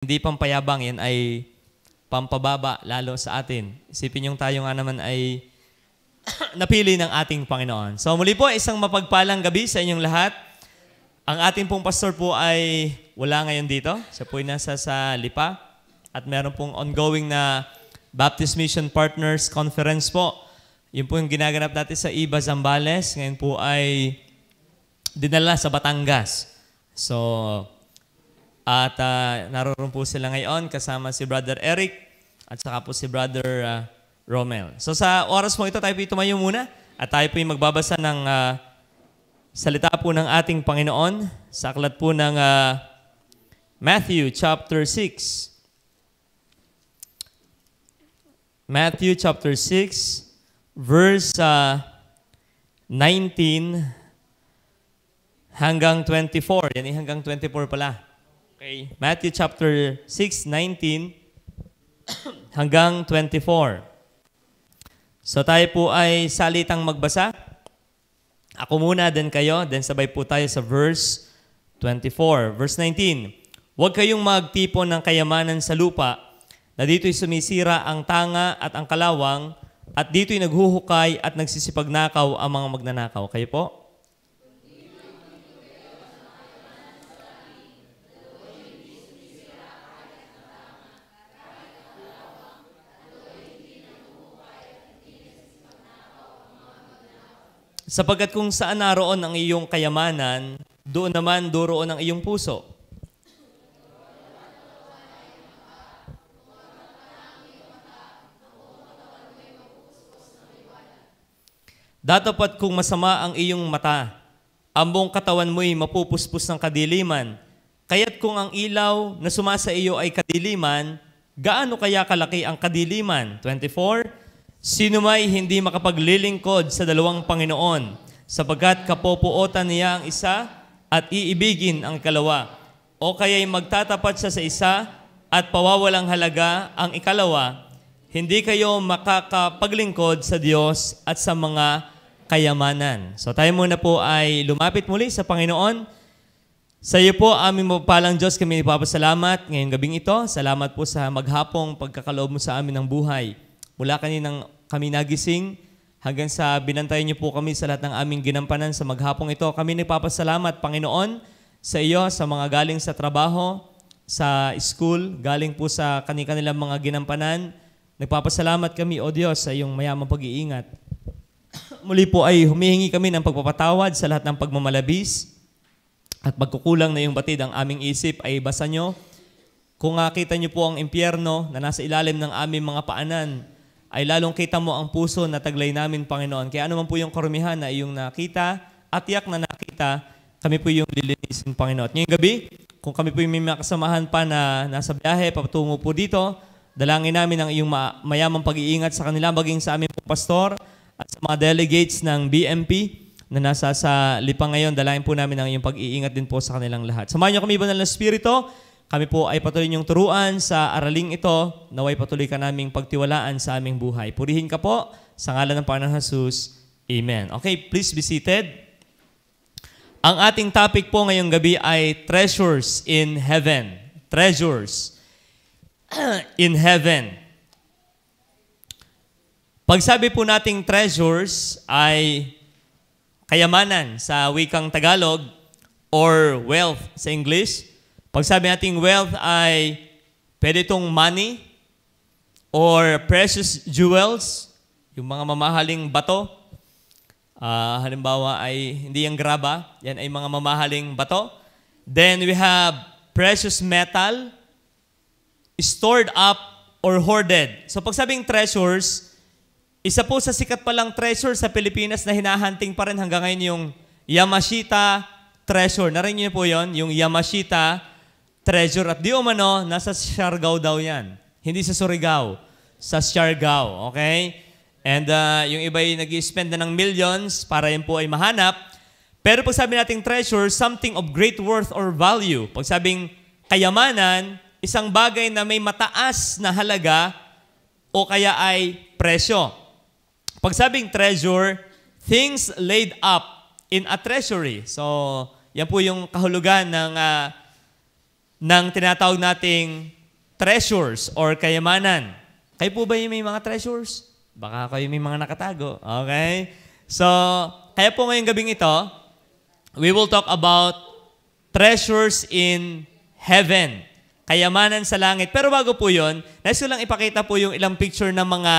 Hindi pampayabang, yan ay pampababa lalo sa atin. Isipin yung tayo nga naman ay napili ng ating Panginoon. So muli po, isang mapagpalang gabi sa inyong lahat. Ang ating pong pastor po ay wala ngayon dito. Siya po ay nasa sa Lipa. At meron pong ongoing na Baptist Mission Partners Conference po. Yun po yung ginaganap natin sa Iba, Zambales. Ngayon po ay dinala sa Batangas. So, at naroon po sila ngayon kasama si Brother Eric at saka po si Brother Romel. So sa oras mo ito, tayo po tumayo muna at tayo po yung magbabasa ng salita po ng ating Panginoon sa aklat po ng Matthew chapter 6. Matthew chapter 6 verse 19 hanggang 24. Yan hanggang 24 pala. Okay. Matthew chapter 6, 19 hanggang 24. So tayo po ay salitang magbasa. Ako muna, then kayo, then sabay po tayo sa verse 24. Verse 19. Huwag kayong magtipon ng kayamanan sa lupa, na dito'y sumisira ang tanga at ang kalawang, at dito'y naghuhukay at nagsisipagnakaw ang mga magnanakaw. Kayo po? Sapagkat kung saan naroon ang iyong kayamanan, doon naman doroon ang iyong puso. Datapat kung masama ang iyong mata, ang buong katawan mo'y mapupuspos ng kadiliman. Kaya't kung ang ilaw na sumasa iyo ay kadiliman, gaano kaya kalaki ang kadiliman? 24. Sino may hindi makapaglilingkod sa dalawang Panginoon, sapagkat kapopuotan niya ang isa at iibigin ang ikalawa. O kaya'y magtatapat siya sa isa at pawawalang halaga ang ikalawa, hindi kayo makakapaglingkod sa Diyos at sa mga kayamanan. So tayo muna po ay lumapit muli sa Panginoon. Sa iyo po, aming mapagpalang Diyos, kami ipapasalamat ngayong gabing ito. Salamat po sa maghapong pagkakaloob mo sa amin ng buhay. Mula kaninang kami nagising hanggang sa binantayan niyo po kami sa lahat ng aming ginampanan sa maghapong ito. Kami nagpapasalamat, Panginoon, sa iyo, sa mga galing sa trabaho, sa school, galing po sa kanilang mga ginampanan. Nagpapasalamat kami, O Diyos, sa iyong mayamang pag-iingat. Muli po ay humihingi kami ng pagpapatawad sa lahat ng pagmamalabis at pagkukulang na yung batid ang aming isip ay basa nyo. Kung nakita nyo po ang impyerno na nasa ilalim ng aming mga paanan, ay lalong kita mo ang puso na taglay namin, Panginoon. Kaya ano man po yung karumihan na iyong nakita, at tiyak na nakita, kami po yung lilinisin, Panginoon. At ngayong gabi, kung kami po yung may makasamahan pa na nasa biyahe, patungo po dito, dalangin namin ang iyong mayamang pag-iingat sa kanila, maging sa aming po pastor, at sa mga delegates ng BMP na nasa sa Lipa ngayon, dalangin po namin ang iyong pag-iingat din po sa kanilang lahat. Samahan niyo kami, Banal na Espiritu. Kami po ay patuloy niyong turuan sa araling ito, naway patuloy ka naming pagtiwalaan sa aming buhay. Purihin ka po sa ngalan ng Panginoong Jesus. Amen. Okay, please be seated. Ang ating topic po ngayong gabi ay treasures in heaven. Treasures in heaven. Pag sabi po nating treasures ay kayamanan sa wikang Tagalog or wealth sa English. Pag sabi nating wealth ay pwede itong money or precious jewels, yung mga mamahaling bato. Halimbawa ay hindi yung graba, yan ay mga mamahaling bato. Then we have precious metal, stored up or hoarded. So pag sabing treasures, isa po sa sikat palang treasure sa Pilipinas na hinahunting pa rin hanggang ngayon yung Yamashita treasure. Narinig niyo po yon, yung Yamashita treasure. At di umano, nasa Siargao daw yan. Hindi sa Surigao, sa Siargao. Okay? And yung iba ay nag-spend na ng millions para yun po ay mahanap. Pero pag sabi nating treasure, something of great worth or value. Pag sabing kayamanan, isang bagay na may mataas na halaga o kaya ay presyo. Pag sabing treasure, things laid up in a treasury. So, yan po yung kahulugan ng ng tinatawag nating treasures or kayamanan. Kayo po ba yung may mga treasures? Baka kayo may mga nakatago. Okay? So, kaya po ngayong gabing ito, we will talk about treasures in heaven. Kayamanan sa langit. Pero bago po yun, nais ko lang ipakita po yung ilang picture ng mga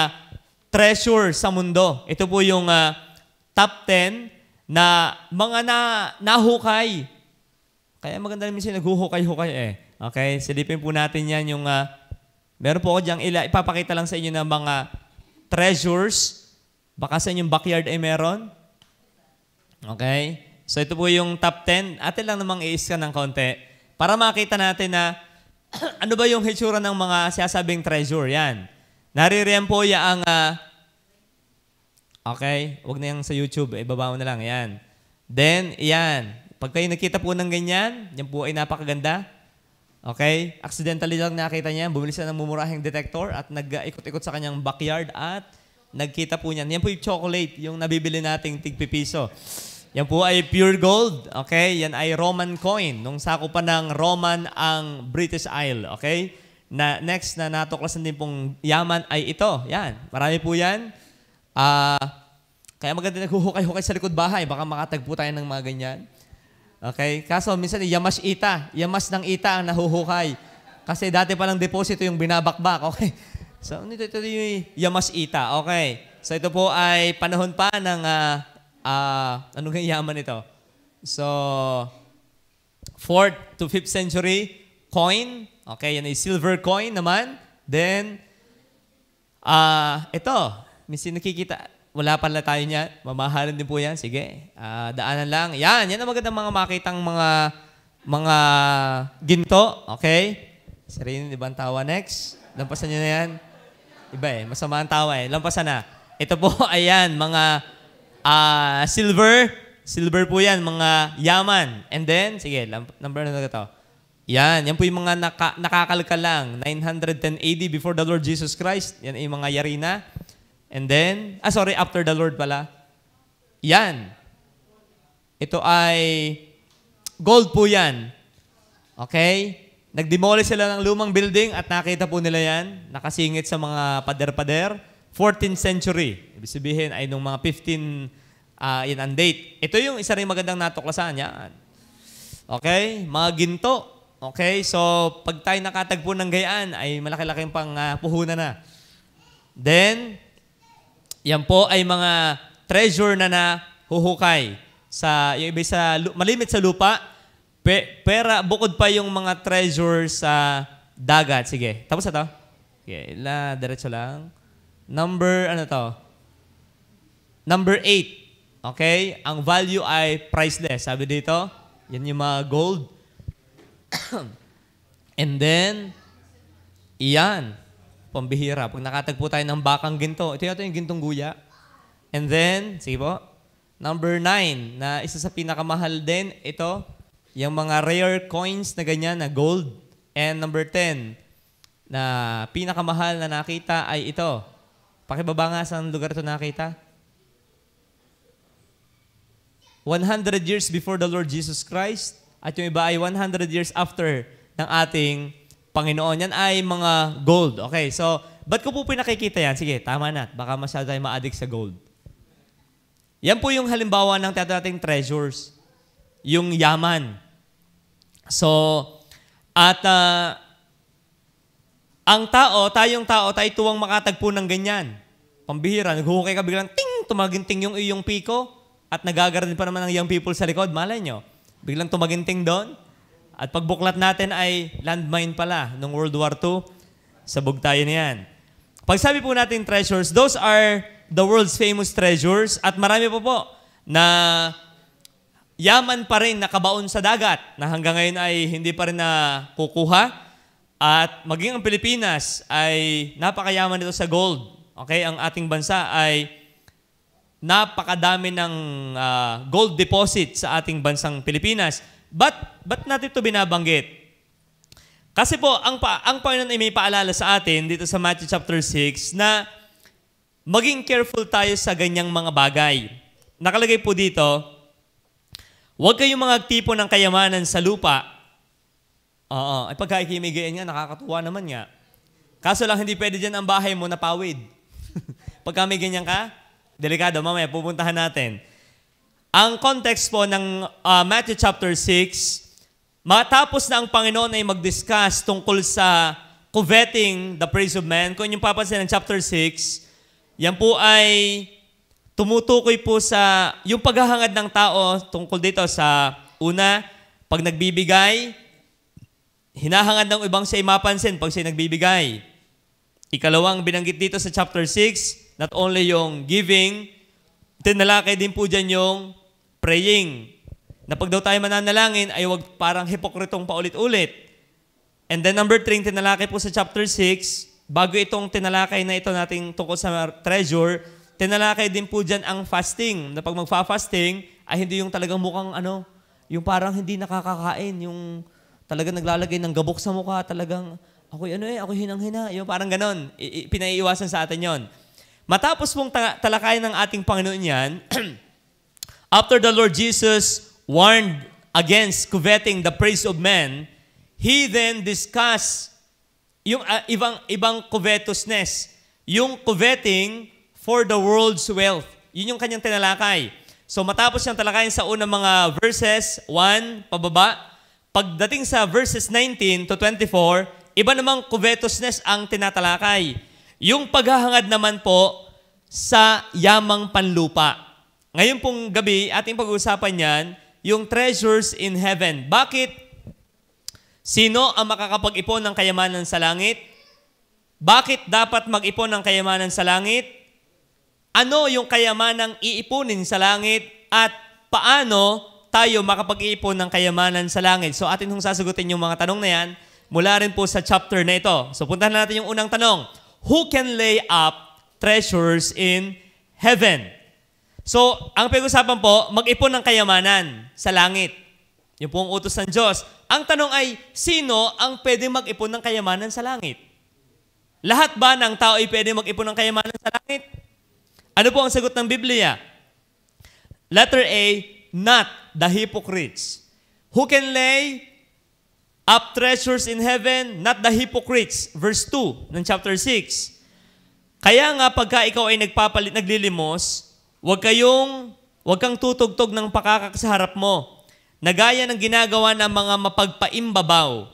treasure sa mundo. Ito po yung top 10 na mga nahukay. Kaya maganda rin minsan naghuhukay-hukay eh. Okay? Silipin po natin yan yung, meron po ako diyang ipapakita lang sa inyo ng mga treasures. Baka sa inyong backyard ay meron. Okay? So ito po yung top 10. Atin lang namang i-scan ng konti para makita natin na ano ba yung hitsura ng mga siyasabing treasure. Yan. Naririyan po yung okay, wag na yung sa YouTube. Ibaba mo na lang. Yan. Then, yan. Pag kayo nakita po ng ganyan, yan po ay napakaganda. Okay? Accidentally lang nakita niya. Bumili siya ng mumurahing detector at nag-ikot-ikot sa kanyang backyard at nagkita po niyan. Yan po yung chocolate, yung nabibili nating tigpipiso. Yan po ay pure gold. Okay? Yan ay Roman coin. Nung sako pa ng Roman ang British Isle. Okay? Next na natuklasan din pong yaman ay ito. Yan. Marami po yan. Kaya maganda naghuhukay-hukay sa likod bahay. Baka makatagpo tayo ng mga ganyan. Okay? Kaso minsan yamas ita. Yamas ng ita ang nahuhukay. Kasi dati palang deposito yung binabakbak. Okay? So, ito yung yamas ita. Okay. So, ito po ay panahon pa ng ano kang yaman ito? So, 4th to 5th century coin. Okay, yan ay silver coin naman. Then, ito. Minsan nakikita, wala pala tayo niyan. Mamahalin din po yan. Sige, daanan lang. Yan ang magandang mga makitang mga ginto. Okay? Sarili, ibang tawa next. Lampasan nyo na yan. Iba eh, masama ang tawa eh. Lampasan na. Ito po, ayan, mga silver. Silver po yan, mga yaman. And then, sige, number na ito. Yan po yung mga nakakalkal lang. 910 AD before the Lord Jesus Christ. Yan ay mga yarina. And then, after the Lord pala. Yan. Ito ay gold po yan. Okay? Nag-demolish sila ng lumang building at nakita po nila yan. Nakasingit sa mga pader-pader. 14th century. Ibig sabihin ay nung mga 15, yan ang date. Ito yung isa rin magandang natuklasan. Yan. Okay? Mga ginto. Okay? So, pag tayo nakatagpo ng gayaan, ay malaki-laking pang puhunan na. Then, yan po ay mga treasure na nahuhukay. Yung iba sa malimit sa lupa, pera, bukod pa yung mga treasure sa dagat. Sige, tapos na to? Okay, diretso lang. Number 8. Okay? Ang value ay priceless. Sabi dito, yan yung mga gold. And then, iyan, pambihira. Pag nakatagpo tayo ng bakang ginto, ito yung gintong guya. And then, sige po, number 9, na isa sa pinakamahal din, ito, yung mga rare coins na ganyan, na gold. And number 10, na pinakamahal na nakita ay ito. Pakibaba nga sa lugar ito nakita. 100 years before the Lord Jesus Christ, at yung iba ay 100 years after ng ating Panginoon. Yan ay mga gold. Okay, so, ba't ko po pinakikita yan? Sige, tama na. Baka masyado tayo ma-addict sa gold. Yan po yung halimbawa ng nating treasures. Yung yaman. So, at tayong tao, tayo tuwang makatagpo ng ganyan. Pambihira, naghuhukay ka biglang, ting, tumaginting yung iyong piko, at nagagarin pa naman ng young people sa likod. Malay nyo, biglang tumaginting doon. At pagbuklat natin ay landmine pala nung World War II. Sabog tayo niyan. Pag sabi po natin treasures, those are the world's famous treasures. At marami po na yaman pa rin nakabaon sa dagat na hanggang ngayon ay hindi pa rin nakukuha. At maging ang Pilipinas ay napakayaman nito sa gold. Okay, ang ating bansa ay napakadami ng gold deposit sa ating bansang Pilipinas. Ba't natin ito binabanggit? Kasi po, ang Panginoon ay may paalala sa atin dito sa Matthew chapter 6 na maging careful tayo sa ganyang mga bagay. Nakalagay po dito, huwag kayong mga tipo ng kayamanan sa lupa Oo, ay pagka ikimigayan nga, nakakatuwa naman nga. Kaso lang, hindi pwede dyan ang bahay mo napawid. Pagka may ganyan ka, delikado, mamaya pupuntahan natin. Ang context po ng Matthew chapter 6, matapos na ang Panginoon ay mag-discuss tungkol sa coveting the praise of man, kung yung papansin ng chapter 6, yan po ay tumutukoy po sa yung paghahangad ng tao tungkol dito sa una, pag nagbibigay, hinahangad ng ibang siya'y mapansin pag siya'y nagbibigay. Ikalawang binanggit dito sa chapter 6, not only yung giving, tinalakay din po dyan yung praying. Na pag daw tayo mananalangin, ay wag parang hipokritong paulit-ulit. And then number 3, tinalakay po sa chapter 6, bago itong tinalakay na ito nating tungkol sa treasure, tinalakay din po dyan ang fasting. Na pag magfa-fasting, ay hindi yung talagang mukhang yung parang hindi nakakakain, yung talagang naglalagay ng gabok sa mukha, talagang ako'y hinang-hina, yung parang ganon. Pinaiiwasan sa atin yon. Matapos pong talakayan ng ating Panginoon yan, after the Lord Jesus warned against coveting the praise of men, He then discussed yung ibang covetousness, yung coveting for the world's wealth. Yun yung kanyang tinalakay. So matapos siyang talakayin sa unang mga verses, 1, pababa, pagdating sa verses 19 to 24, iba namang covetousness ang tinatalakay. Yung paghahangad naman po sa yamang panlupa. Ngayon pong gabi, ating pag-uusapan yan, yung treasures in heaven. Bakit? Sino ang makakapag-ipon ng kayamanan sa langit? Bakit dapat mag-ipon ng kayamanan sa langit? Ano yung kayamanang iipunin sa langit? At paano tayo makapag-iipon ng kayamanan sa langit? So atin hong sasagutin yung mga tanong na yan mula rin po sa chapter na ito. So puntahan natin yung unang tanong. Who can lay up treasures in heaven? So, ang pag-usapan po, mag-ipon ng kayamanan sa langit. Yung pong utos ng Diyos. Ang tanong ay, sino ang pwede mag-ipon ng kayamanan sa langit? Lahat ba ng tao ay pwede mag-ipon ng kayamanan sa langit? Ano po ang sagot ng Biblia? Letter A, not the hypocrites. Who can lay up treasures in heaven, not the hypocrites. Verse 2 ng chapter 6. Kaya nga pagka ikaw ay naglilimos, huwag kang tutugtog ng pakakak sa harap mo, na gaya ng ginagawa ng mga mapagpaimbabaw.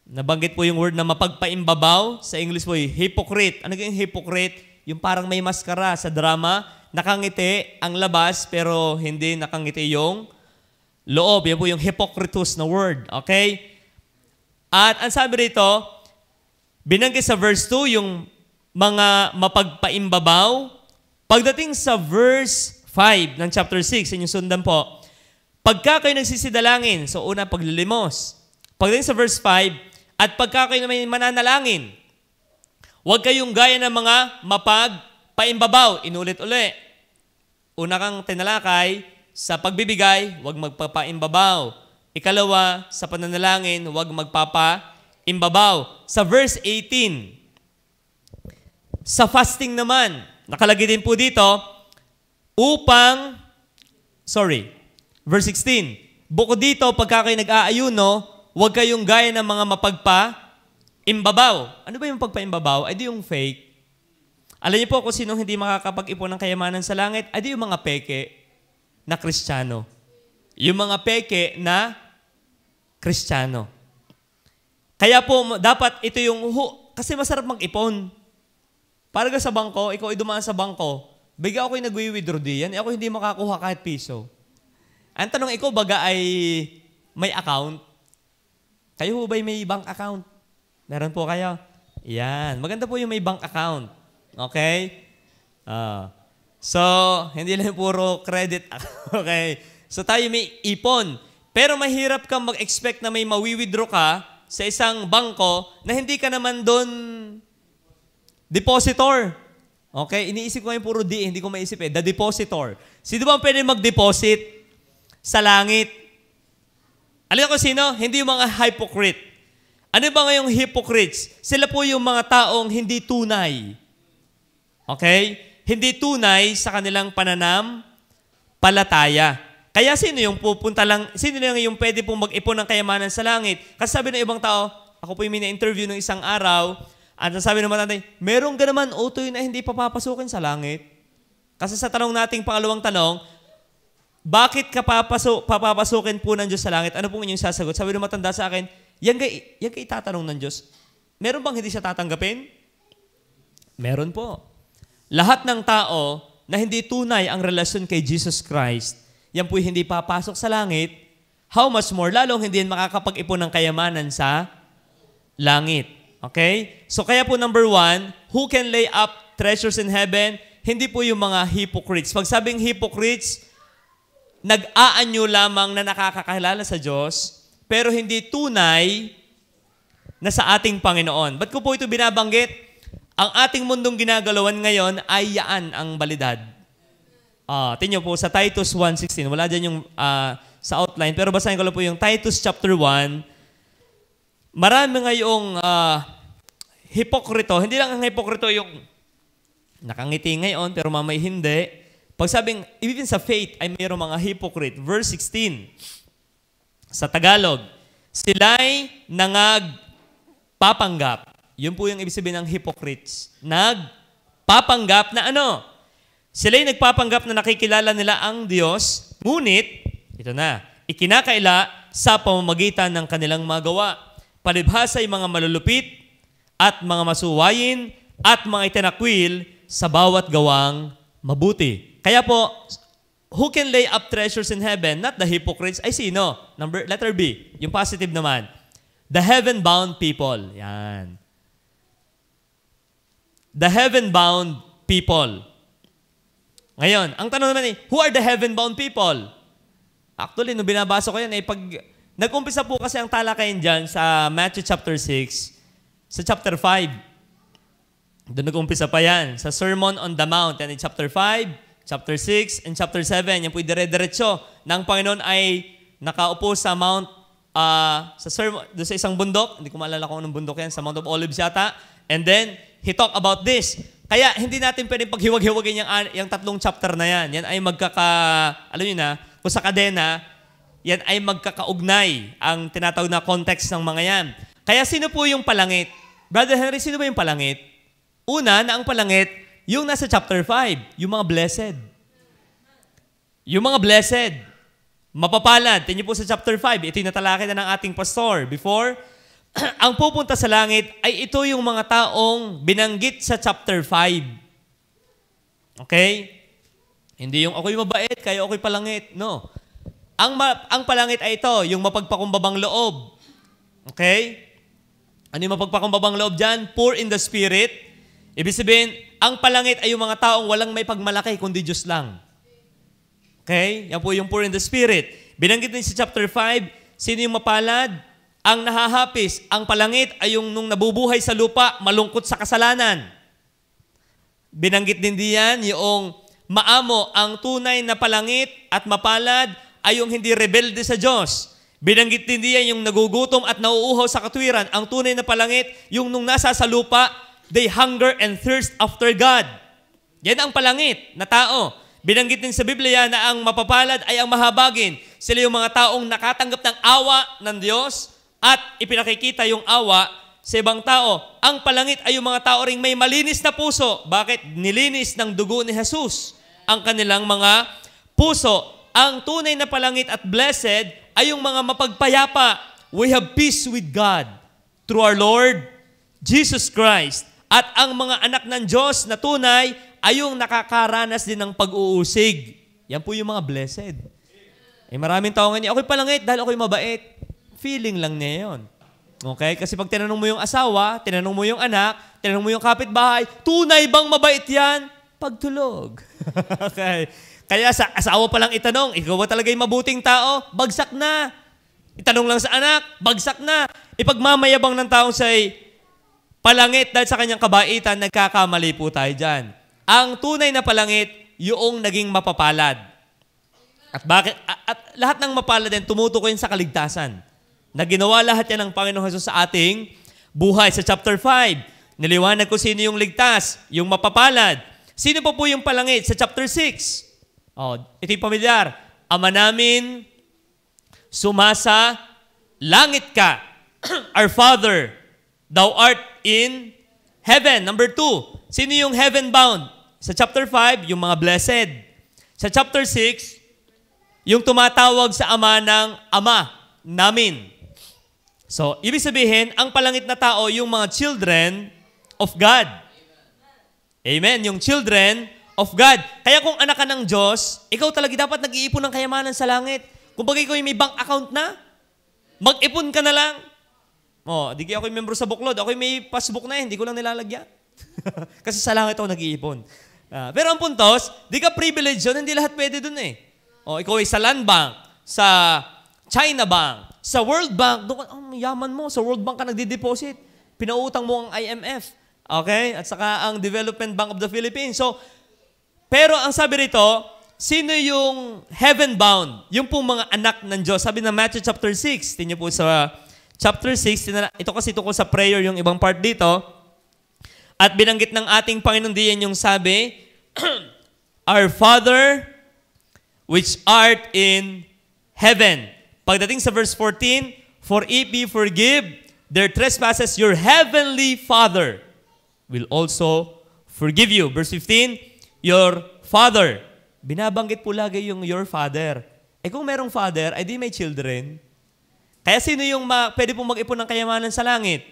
Nabanggit po yung word na mapagpaimbabaw. Sa English po yung hypocrite. Ano yung hypocrite? Yung parang may maskara sa drama, nakangiti ang labas pero hindi nakangiti yung loob. Yan po yung hypocritus na word. Okay? At ang sabi rito, binanggit sa verse 2 yung mga mapagpaimbabaw. Pagdating sa verse 5 ng chapter 6, inyong sundan po, pagka kayo nagsisidalangin, so una paglilimos. Pagdating sa verse 5, at pagka kayo naman mananalangin, huwag kayong gaya ng mga mapagpaimbabaw. Inulit-uli. Una kang tinalakay, sa pagbibigay, huwag magpapaimbabaw. Ikalawa, sa pananalangin, huwag magpapaimbabaw. Sa verse 18, sa fasting naman, nakalagay din po dito, verse 16, bukod dito, pagka kayo nag-aayuno, huwag kayong gaya ng mga mapagpaimbabaw. Ano ba yung pagpaimbabaw? Ay di yung fake. Alam niyo po kung sinong hindi makakapag-ipon ng kayamanan sa langit? Ay di yung mga peke na Kristiyano. Yung mga peke na Kristiyano. Kaya po, dapat ito yung, kasi masarap mag-ipon. Para sa bangko, ikaw ay dumaan sa bangko, bigla ako'y nag-withdraw diyan, ako hindi makakuha kahit piso. Ang tanong, ikaw baga ay may account? Kayo ba'y may bank account? Meron po kayo? Yan. Maganda po yung may bank account. Okay? So, hindi lang puro credit. Okay? So, tayo may ipon. Pero mahirap kang mag-expect na may mawi-withdraw ka sa isang bangko na hindi ka naman doon depositor. Okay? Iniisip ko ngayon puro D, hindi ko maisip The depositor. Sino ba ang pwede mag-deposit sa langit? Alam ko sino? Hindi yung mga hypocrite. Ano ba ngayong hypocrites? Sila po yung mga taong hindi tunay. Okay? Hindi tunay sa kanilang pananampalataya. Kaya sino yung pupunta lang, sino lang yung pwede pong mag-ipon ng kayamanan sa langit? Kasi sabi ng ibang tao, ako po yung mina-interview ng isang araw, at sabi ng matanda, meron ka naman utoy na hindi papapasukin sa langit. Kasi sa tanong nating pangalawang tanong, bakit ka papapasukin po ng Diyos sa langit? Ano pong inyong sasagot? Sabi ng matanda sa akin, yan ka itatanong ng Diyos. Meron bang hindi siya tatanggapin? Meron po. Lahat ng tao na hindi tunay ang relasyon kay Jesus Christ, yan po'y hindi papasok sa langit, how much more, lalong hindi makakapag-ipon ng kayamanan sa langit. Okay? So kaya po number 1, who can lay up treasures in heaven? Hindi po yung mga hypocrites. Pag sabing hypocrites, nag-aanyo lamang na nakakakilala sa Diyos, pero hindi tunay na sa ating Panginoon. Ba't ko po ito binabanggit? Ang ating mundong ginagalawan ngayon ay yaan ang balidad. Tingnan po sa Titus 1:16. Wala dyan yung sa outline, pero basahin ko lang po yung Titus chapter 1. Marami ngayong hipokrito. Hindi lang ang hipokrito yung nakangiti ngayon, pero mamay hindi. Pag sabing, even sa faith, ay mayroong mga hypocrite. Verse 16, sa Tagalog, sila'y nangagpapanggap. Yun po yung ibig sabihin ng hypocrites. Nagpapanggap na ano? Sila'y nagpapanggap na nakikilala nila ang Diyos, ngunit, ito na, ikinakaila sa pamamagitan ng kanilang magawa. Palibhasa ay mga malulupit at mga masuwayin at mga itinakwil sa bawat gawang mabuti. Kaya po, who can lay up treasures in heaven? Not the hypocrites. Ay sino? Letter B. Yung positive naman. The heaven-bound people. Yan. The heaven-bound people. Ngayon, ang tanong naman who are the heaven-bound people? Actually, nung binabasa ko yan, pag nag-umpisa po kasi ang talakayan dyan sa Matthew chapter 6, sa chapter 5. Doon nag-umpisa pa yan. Sa Sermon on the Mount, yan chapter 5, chapter 6, and chapter 7. Yan po yung dire-diretso na ang Panginoon ay nakaupo sa Mount, doon sa isang bundok. Hindi ko maalala kung anong bundok yan, sa Mount of Olives yata. And then, he talked about this. Kaya hindi natin pwedeng paghiwag-hiwagin yung tatlong chapter na yan. Yan ay alam nyo na, kung sa kadena, yan ay magkakaugnay ang tinatawag na context ng mga yan. Kaya sino po yung palangit? Brother Henry, sino ba yung palangit? Una, na ang palangit, yung nasa chapter 5, yung mga blessed. Yung mga blessed, mapapalad. Tingnan po sa chapter 5, ito yung natalakay na ng ating pastor before. Ang pupunta sa langit ay ito yung mga taong binanggit sa chapter 5. Okay? Hindi yung ako'y mabait, kaya ako'y palangit. No. Ang palangit ay ito, yung mapagpakumbabang loob. Okay? Ano yung mapagpakumbabang loob dyan? Poor in the spirit. Ibig sabihin, ang palangit ay yung mga taong walang may pagmalaki, kundi Diyos lang. Okay? Yan po yung poor in the spirit. Binanggit din sa chapter 5, sino yung mapalad? Ang nahahapis, ang palangit ay yung nung nabubuhay sa lupa, malungkot sa kasalanan. Binanggit din diyan yung maamo, ang tunay na palangit at mapalad ay yung hindi rebelde sa Diyos. Binanggit din diyan yung nagugutom at nauuhaw sa katwiran. Ang tunay na palangit, yung nung nasa sa lupa, they hunger and thirst after God. Yan ang palangit na tao. Binanggit din sa Biblia na ang mapapalad ay ang mahabagin. Sila yung mga taong nakatanggap ng awa ng Diyos at ipinakikita yung awa sa ibang tao. Ang palangit ay yung mga tao ring may malinis na puso. Bakit? Nilinis ng dugo ni Jesus ang kanilang mga puso. Ang tunay na palangit at blessed ay yung mga mapagpayapa. We have peace with God through our Lord Jesus Christ. At ang mga anak ng Diyos na tunay ay yung nakakaranas din ng pag-uusig. Yan po yung mga blessed. Maraming tao ngayon, ako'y palangit dahil ako'y mabait. Feeling lang niya yun. Okay? Kasi pag tinanong mo yung asawa, tinanong mo yung anak, tinanong mo yung kapitbahay, tunay bang mabait yan? Pagtulog. Okay? Kaya sa asawa pa lang itanong, ikaw ba talaga yung mabuting tao? Bagsak na. Itanong lang sa anak, bagsak na. Ipagmamayabang ng taong siya'y palangit dahil sa kanyang kabaitan, nagkakamali po tayo dyan. Ang tunay na palangit, yung naging mapapalad. At bakit? At lahat ng mapalad din, tumutukoy sa kaligtasan. Na ginawa lahat yan ng Panginoong Jesus sa ating buhay. Sa chapter 5, niliwanag ko sino yung ligtas, yung mapapalad. Sino pa po yung palangit? Sa chapter 6, ito yung pamilyar. Ama namin, sumasa langit ka. Our Father, thou art in heaven. Number 2, sino yung heaven bound? Sa chapter 5, yung mga blessed. Sa chapter 6, yung tumatawag sa Ama ng Ama namin. So, ibig sabihin, ang palangit na tao, yung mga children of God. Amen. Yung children of God. Kaya kung anak ka ng Diyos, ikaw talaga dapat nag-iipon ng kayamanan sa langit. Kung bagay ko yung may bank account na, mag-ipon ka na lang. Di kaya ako yung member sa buklod. Ako yung may passbook na hindi ko lang nilalagyan. Kasi sa langit ako nag-iipon. Pero ang puntos, di ka privilege yun, hindi lahat pwede dun eh. Ikaw ay sa Land Bank, sa China Bank, sa World Bank, doon yaman mo, sa World Bank ka nagdi-deposit. Pinautang mo ang IMF. Okay? At saka ang Development Bank of the Philippines. So, pero ang sabi rito, sino yung heaven bound? Yung pong mga anak ng Diyos. Sabi na Matthew chapter 6. Tingnan po sa chapter 6. Ito kasi tungkol sa prayer yung ibang part dito. At binanggit ng ating Panginoon diyan yung sabi, Our Father, which art in heaven. Pagdating sa verse 14, For if ye forgive their trespasses, your heavenly Father will also forgive you. Verse 15, your father. Binabanggit po lagi yung your father. Kung merong father, ay di may children. Kaya sino yung pwede pong mag-ipon ng kayamanan sa langit?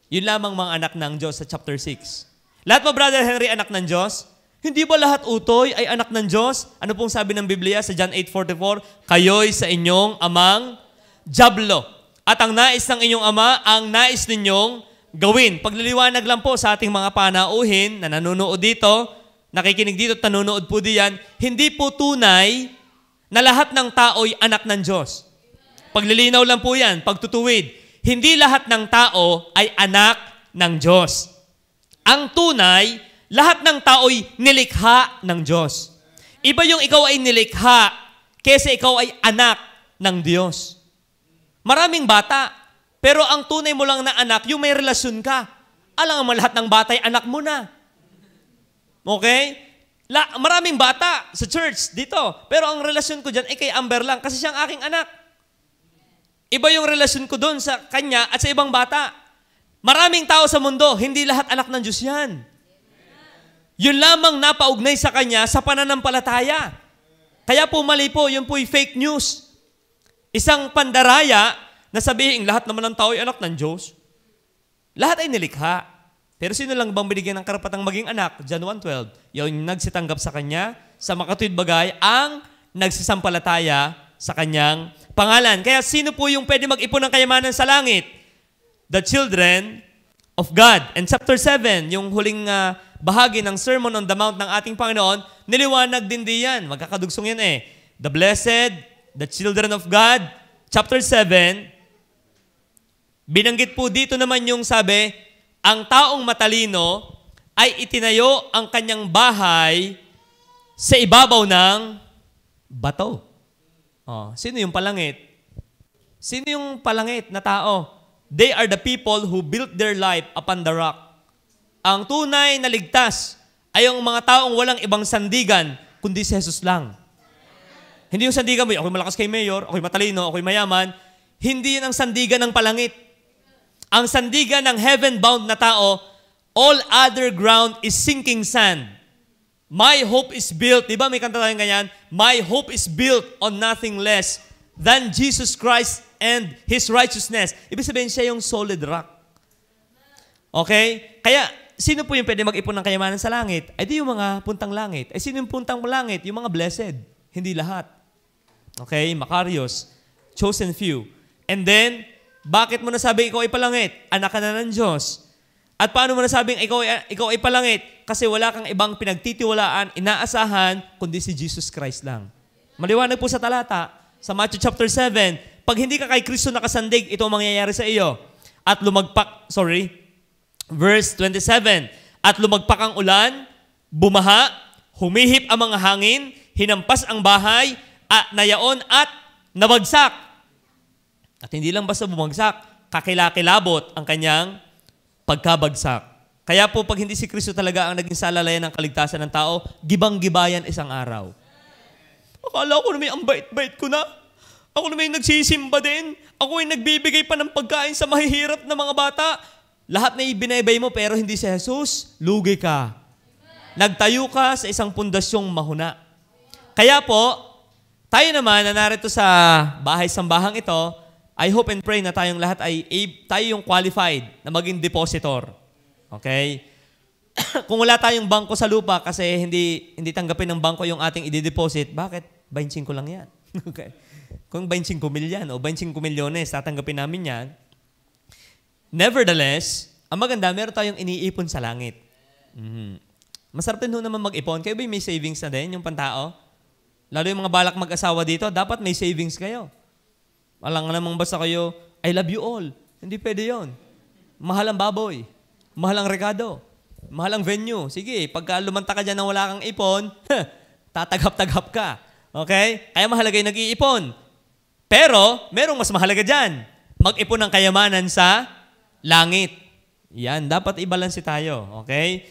Yun lamang mga anak ng Diyos sa chapter 6. Lahat ba, Brother Henry, anak ng Diyos? Hindi ba lahat utoy ay anak ng Diyos? Ano pong sabi ng Biblia sa John 8:44? Kayo'y sa inyong amang jablo. At ang nais ng inyong ama, ang nais ninyong gawin. Pagliliwanag lang po sa ating mga panauhin na nanonood dito, nakikinig dito at nanonood po diyan, hindi po tunay na lahat ng tao'y anak ng Diyos. Paglilinaw lang po yan, pagtutuwid. Hindi lahat ng tao ay anak ng Diyos. Ang tunay, lahat ng tao'y nilikha ng Diyos. Iba yung ikaw ay nilikha kaysa ikaw ay anak ng Diyos. Maraming bata, pero ang tunay mo lang na anak, yung may relasyon ka. Alam mo, lahat ng bata ay anak mo na. Okay? Maraming bata sa church dito. Pero ang relasyon ko dyan ay kay Amber lang kasi siyang aking anak. Iba yung relasyon ko doon sa kanya at sa ibang bata. Maraming tao sa mundo, hindi lahat anak ng Diyos yan. Yun lamang napaugnay sa kanya sa pananampalataya. Kaya po mali po, yun po'y fake news. Isang pandaraya na sabihin lahat naman ng tao ay anak ng Diyos. Lahat ay nilikha. Pero sino lang bang binigyan ng karapatang maging anak? John 1:12. Yung nagsitanggap sa kanya, sa makatuwid bagay, ang nagsisampalataya sa kanyang pangalan. Kaya sino po yung pwede mag-ipon ng kayamanan sa langit? The children of God. And chapter 7, yung huling bahagi ng Sermon on the Mount ng ating Panginoon, niliwanag din diyan. Magkakadugsong yan eh. The blessed, the children of God. Chapter 7, binanggit po dito naman yung sabi, ang taong matalino ay itinayo ang kanyang bahay sa ibabaw ng bato. Sino yung palangit? Sino yung palangit na tao? They are the people who built their life upon the rock. Ang tunay na ligtas ay yung mga taong walang ibang sandigan, kundi si Jesus lang. Hindi yung sandigan mo, ako'y malakas kay mayor, ako'y matalino, ako'y mayaman. Hindi yun ang sandigan ng palangit. Ang sandigan ng heaven-bound na tao, all other ground is sinking sand. My hope is built, di ba may kanta tayong ganyan? My hope is built on nothing less than Jesus Christ and His righteousness. Ibig sabihin siya yung solid rock. Okay? Kaya, sino po yung pwede mag-ipon ng kayamanan sa langit? Ay di yung mga puntang langit. Ay sino yung puntang langit? Yung mga blessed. Hindi lahat. Okay? Macarius. Chosen few. And then, bakit mo nasabing ikaw ay palangit? Anak ka na ng Diyos. At paano mo nasabing ikaw ay palangit? Kasi wala kang ibang pinagtitiwalaan, inaasahan, kundi si Jesus Christ lang. Maliwanag po sa talata, sa Matthew chapter 7, pag hindi ka kay Kristo nakasandig, ito ang mangyayari sa iyo. At verse 27, at lumagpak ang ulan, bumaha, humihip ang mga hangin, hinampas ang bahay, at nayaon at nabagsak. At hindi lang basta bumagsak, kakilakilabot ang kanyang pagkabagsak. Kaya po pag hindi si Kristo talaga ang naging salalayan ng kaligtasan ng tao, gibang-gibayan isang araw. Akala ko na may ang bait-bait ko na. Ako na may nagsisimba din. Ako ay nagbibigay pa ng pagkain sa mahihirap na mga bata. Lahat na ibinaybay mo pero hindi si Jesus, lugi ka. Nagtayo ka sa isang pundasyong mahuna. Kaya po, tayo naman na narito sa bahay-sambahang ito, I hope and pray na tayong lahat ay tayo yung qualified na maging depositor. Okay? Kung wala tayong bangko sa lupa kasi hindi tanggapin ng bangko yung ating i-deposit, bakit? 25 lang yan. Okay. Kung 25 milyan o 25 milyones, tatanggapin namin yan. Nevertheless, ang maganda, meron tayong iniipon sa langit. Masarap din naman mag-ipon. Kayo ba may savings na din, yung pantao? Lalo yung mga balak mag-asawa dito, dapat may savings kayo. Alam nga namang basta kayo, I love you all. Hindi pwede yon. Mahal ang baboy. Mahal ang regado. Mahal ang venue. Sige, pagka lumanta ka dyan na wala kang ipon, tatagap-tagap ka. Okay? Kaya mahalaga yung nag-iipon. Pero, merong mas mahalaga dyan. Mag-ipon ng kayamanan sa langit. Yan, dapat i-balance tayo. Okay?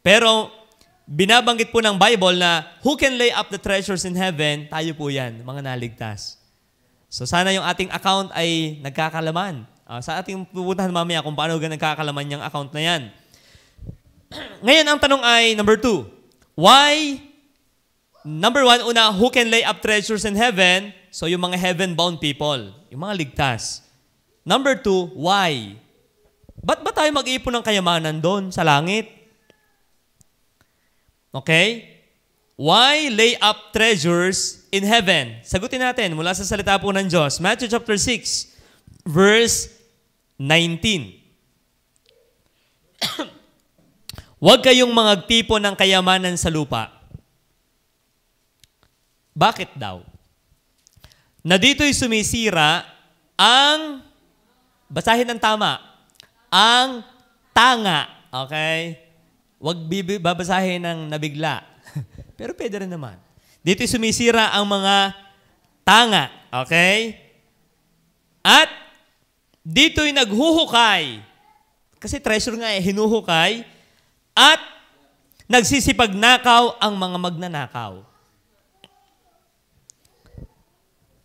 Pero, binabanggit po ng Bible na who can lay up the treasures in heaven, tayo po yan, mga naligtas. So, sana yung ating account ay nagkakalaman. Sa ating pupuntahan mamaya kung paano nagkakalaman yung account na yan. Ngayon, ang tanong ay, number 2, why? Number 1, una, who can lay up treasures in heaven? So, yung mga heaven-bound people, yung mga ligtas. Number 2, why? Ba't ba tayo mag-iipon ng kayamanan doon sa langit? Okay? Why lay up treasures in heaven? Sagutin natin mula sa salita po ng Diyos. Matthew chapter 6, verse 19. Huwag kayong magtipon ng kayamanan sa lupa. Bakit daw? Na dito'y sumisira ang, basahin ng tama, ang tanga. Okay? Huwag babasahin ng nabigla. Pero pwede rin naman. Dito'y sumisira ang mga tanga. Okay? At dito'y naghuhukay. Kasi treasure nga hinuhukay. At nagsisipagnakaw ang mga magnanakaw.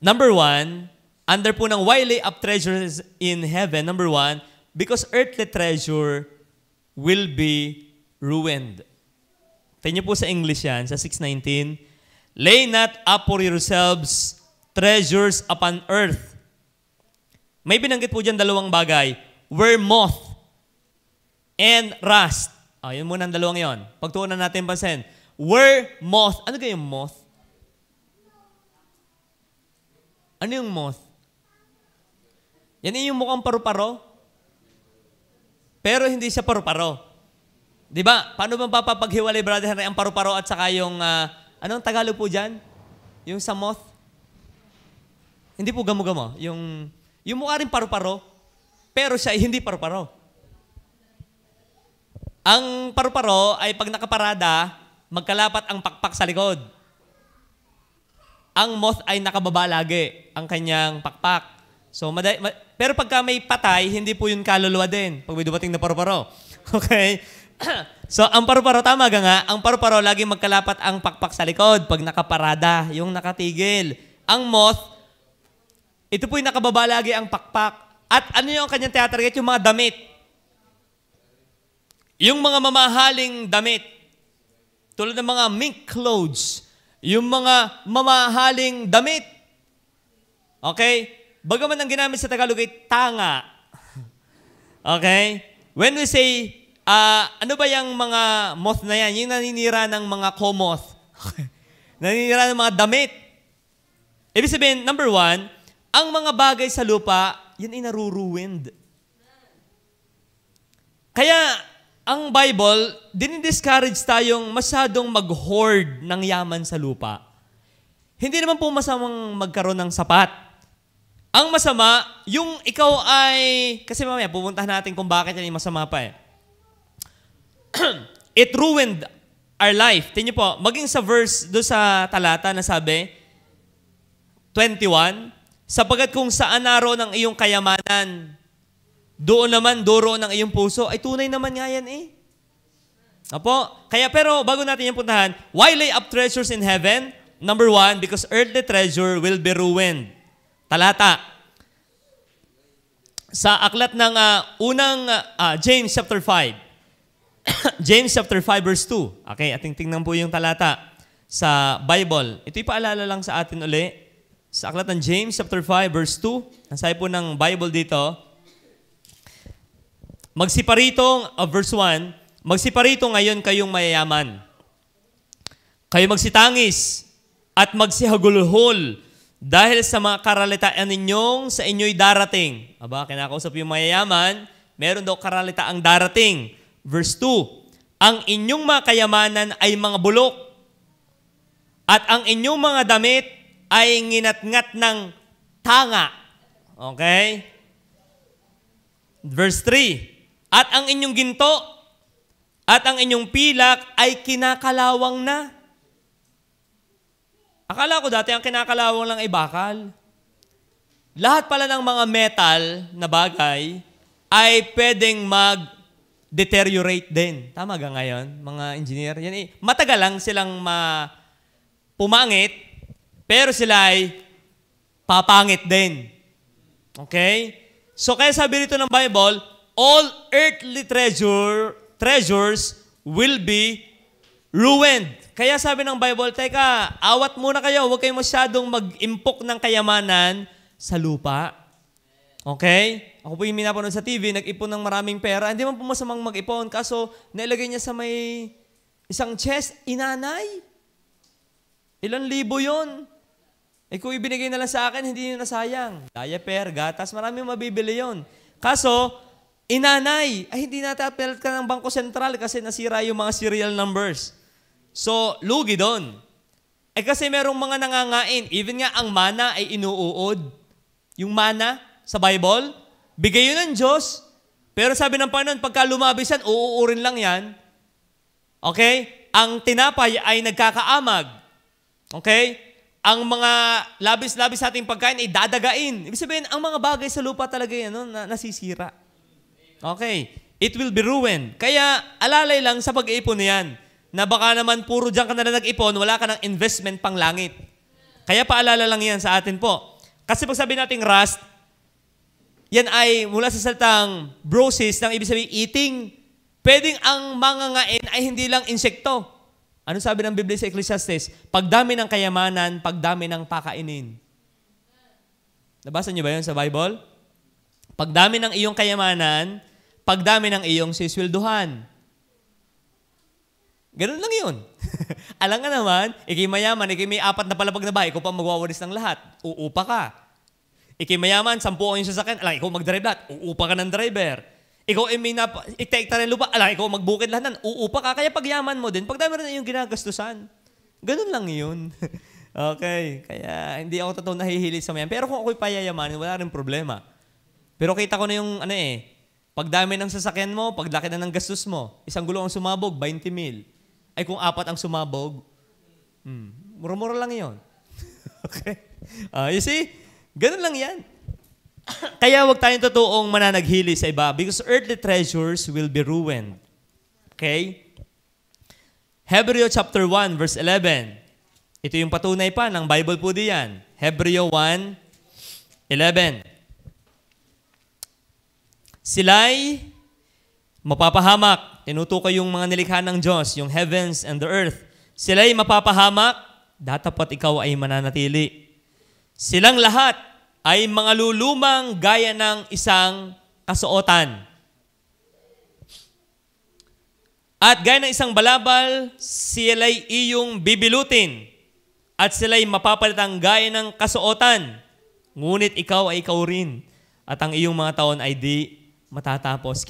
Number 1, under po ng why lay up treasures in heaven, number 1, because earthly treasure will be ruined. Tingnan po sa English yan, sa 6:19. Lay not up for yourselves treasures upon earth. May binanggit po dyan dalawang bagay. Where moth and rust. Yun muna ang dalawang yon. Pagtuunan natin pansin. Where moth. Ano kaya yung moth? Ano yung moth? Yan yung mukhang paru-paro. Pero hindi siya paru-paro. Di ba? Paano ba papapaghiwalay, brother Henry, ang paru-paro at saka yung, anong Tagalog po dyan? Yung sa moth? Hindi po gamo-gamo. Yung mukha rin paru-paro, pero siya ay hindi paru-paro. Ang paru-paro ay pag nakaparada, magkalapat ang pakpak sa likod. Ang moth ay nakababa lagi ang kanyang pakpak. So, pero pagka may patay, hindi po yun kaluluwa din pag may dumating na paru-paro. Okay? So, ang paru-paro, tama nga, ang paru-paro laging magkalapat ang pakpak sa likod pag nakaparada, yung nakatigil. Ang moth, ito po yung nakababa lagi ang pakpak. At ano yung kanyang teatarget? Yung mga damit. Yung mga mamahaling damit. Tulad ng mga mink clothes. Yung mga mamahaling damit. Okay? Bagaman ang ginamit sa Tagalog ay tanga. Okay? When we say, ano ba yung mga moth na yan? Yung naninira ng mga komoth. Naninira ng mga damit. Ibig sabihin, number 1, ang mga bagay sa lupa, yan ay naruruwind. Kaya, ang Bible, dinidiscourage tayong masyadong mag-hoard ng yaman sa lupa. Hindi naman po masamang magkaroon ng sapat. Ang masama, yung ikaw ay, kasi mamaya pupuntahan natin kung bakit yan yung masama pa eh. It ruined our life. Tingnan po, maging sa verse do sa talata na sabi, 21, sapagat kung saan naroon ang iyong kayamanan, doon naman duro ng iyong puso, ay tunay naman nga yan eh. Apo? Kaya pero bago natin yung puntahan, why lay up treasures in heaven? Number 1, because earthly treasure will be ruined. Talata. Sa aklat ng James chapter 5. James chapter 5 verse 2. Okay, ating tingnan po yung talata sa Bible. Ito'y paalala lang sa atin uli. Sa aklat ng James chapter 5 verse 2. Ang sabi po ng Bible dito, verse 1, magsiparito ngayon kayong mayayaman. Kayo magsitangis at magsihagulhol dahil sa mga karalitaan ninyong sa inyo'y darating. Aba, kinakausap yung mayayaman, meron daw karalitaang darating. Verse 2, ang inyong mga kayamanan ay mga bulok at ang inyong mga damit ay nginat-ngat ng tanga. Okay? Verse 3, at ang inyong ginto at ang inyong pilak ay kinakalawang na. Akala ko dati ang kinakalawang lang ay bakal. Lahat pala ng mga metal na bagay ay pwedeng mag-deteriorate din. Tama ga ngayon, mga engineer? Yan matagal lang silang pumangit, pero sila ay papangit din. Okay? So kaya sabi rito ng Bible, all earthly treasures will be ruined. Kaya sabi ng Bible, teka, awat muna kayo, huwag kayong masyadong mag-impok ng kayamanan sa lupa. Okay? Ako po yung minapanood sa TV, nag-ipon ng maraming pera. Hindi man po masamang mag-ipon, kaso nailagay niya sa may isang chest, inanay. Ilan libo yun? Kung ibinigay na lang sa akin, hindi yun nasayang. Diaper, gatas, marami mabibili yun. Kaso, inanay, ay hindi natin apelat ka ng Bangko Sentral kasi nasira yung mga serial numbers. So, lugi doon. Kasi merong mga nangangain. Even nga ang mana ay inuuod. Yung mana sa Bible, bigay yun ng Diyos. Pero sabi ng Panginoon, pagka lumabis yan, uuurin lang yan. Okay? Ang tinapay ay nagkakaamag. Okay? Ang mga labis-labis sa ating pagkain ay dadagain. Ibig sabihin, ang mga bagay sa lupa talaga yan, nasisira. Okay. It will be ruined. Kaya alalay lang sa pag-iipon niyan na baka naman puro dyan ka na nag-ipon, wala ka ng investment pang langit. Kaya paalala lang yan sa atin po. Kasi pag sabi nating rust, yan ay mula sa salitang brosis, nang ibig sabihin eating. Pwedeng ang mangangain ay hindi lang insekto. Ano sabi ng Biblia sa Ecclesiastes? Pagdami ng kayamanan, pagdami ng pakainin. Nabasa niyo ba yun sa Bible? Pagdami ng iyong kayamanan, pagdami ng iyong siswelduhan. Ganun lang yun. Alam nga naman, ikay mayaman, ikay may 4 na palapag na bahay, ikaw pa magwawalis ng lahat. Uupa ka. Ikay mayaman, 10 ang yung sasakyan, alam, ikaw mag-drive lahat. Uupa ka ng driver. Ikaw ay may ikta rin lupa, alam, ikaw magbukid lahat nan. Uupa ka, kaya pagyaman mo din, pagdami rin yung ginagastusan. Ganun lang yun. Okay, kaya hindi ako totoo nahihilig sa mayan. Pero kung ako'y payayamanin, wala rin problema. Pero kita ko na yung pagdami ng sasakyan mo, paglaki na ng gastos mo, isang gulong ang sumabog, 20 mil. Ay kung 4 ang sumabog, mura-mura lang yun. Okay? You see? Ganun lang yan. Kaya huwag tayong totoong mananaghili sa iba because earthly treasures will be ruined. Okay? Hebreo chapter 1 verse 11. Ito yung patunay pa ng Bible po diyan. Hebreo 1:11. Sila'y mapapahamak. Tinutukoy yung mga nilikha ng Diyos, yung heavens and the earth. Sila'y mapapahamak, datapat ikaw ay mananatili. Silang lahat ay mga lulumang gaya ng isang kasuotan. At gaya ng isang balabal, sila'y iyong bibilutin. At sila'y mapapalitang gaya ng kasuotan. Ngunit ikaw ay ikaw rin. At ang iyong mga taon ay di matatapos.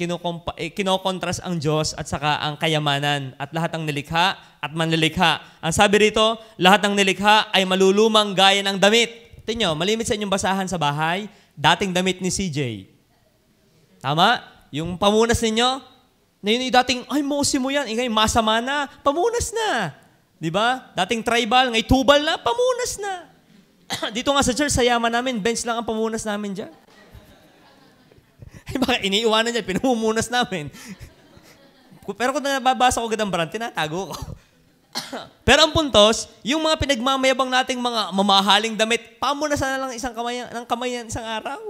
Kinokontras ang Diyos at saka ang kayamanan at lahat ng nilikha at manlilikha. Ang sabi rito, lahat ng nilikha ay malulumang gaya ng damit. Tingnan nyo, malimit sa inyong basahan sa bahay, dating damit ni CJ. Tama? Yung pamunas ninyo, na yun yung dating, ay mosi mo yan, ngayon masama na, pamunas na. Di ba? Dating tribal, ngayon tubal na, pamunas na. Dito nga sa church, sa yaman namin, bench lang ang pamunas namin dyan. Ay baka iniiwanan niya, pinumumunas namin. Pero kung nababasa ko agad ang brand, tinatago ko. Pero ang puntos, yung mga pinagmamayabang nating mga mamahaling damit, pamunasan na lang isang kamay, ng kamay yan isang araw.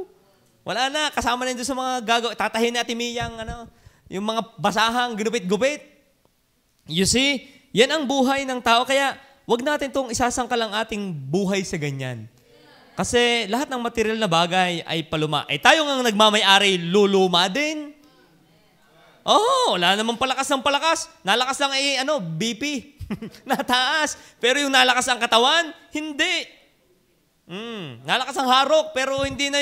Wala na, kasama na doon sa mga gagawa. Tatahin ni Ate Miyang, yung mga basahang, ginupit-gupit. You see, yan ang buhay ng tao. Kaya, wag natin itong isasangkal ang ating buhay sa ganyan. Kasi lahat ng material na bagay ay paluma. Tayo nga nagmamay-ari, luluma din. Wala namang palakas ng palakas. Nalakas lang BP. Nataas. Pero yung nalakas ang katawan, hindi. Nalakas ang harok, pero hindi na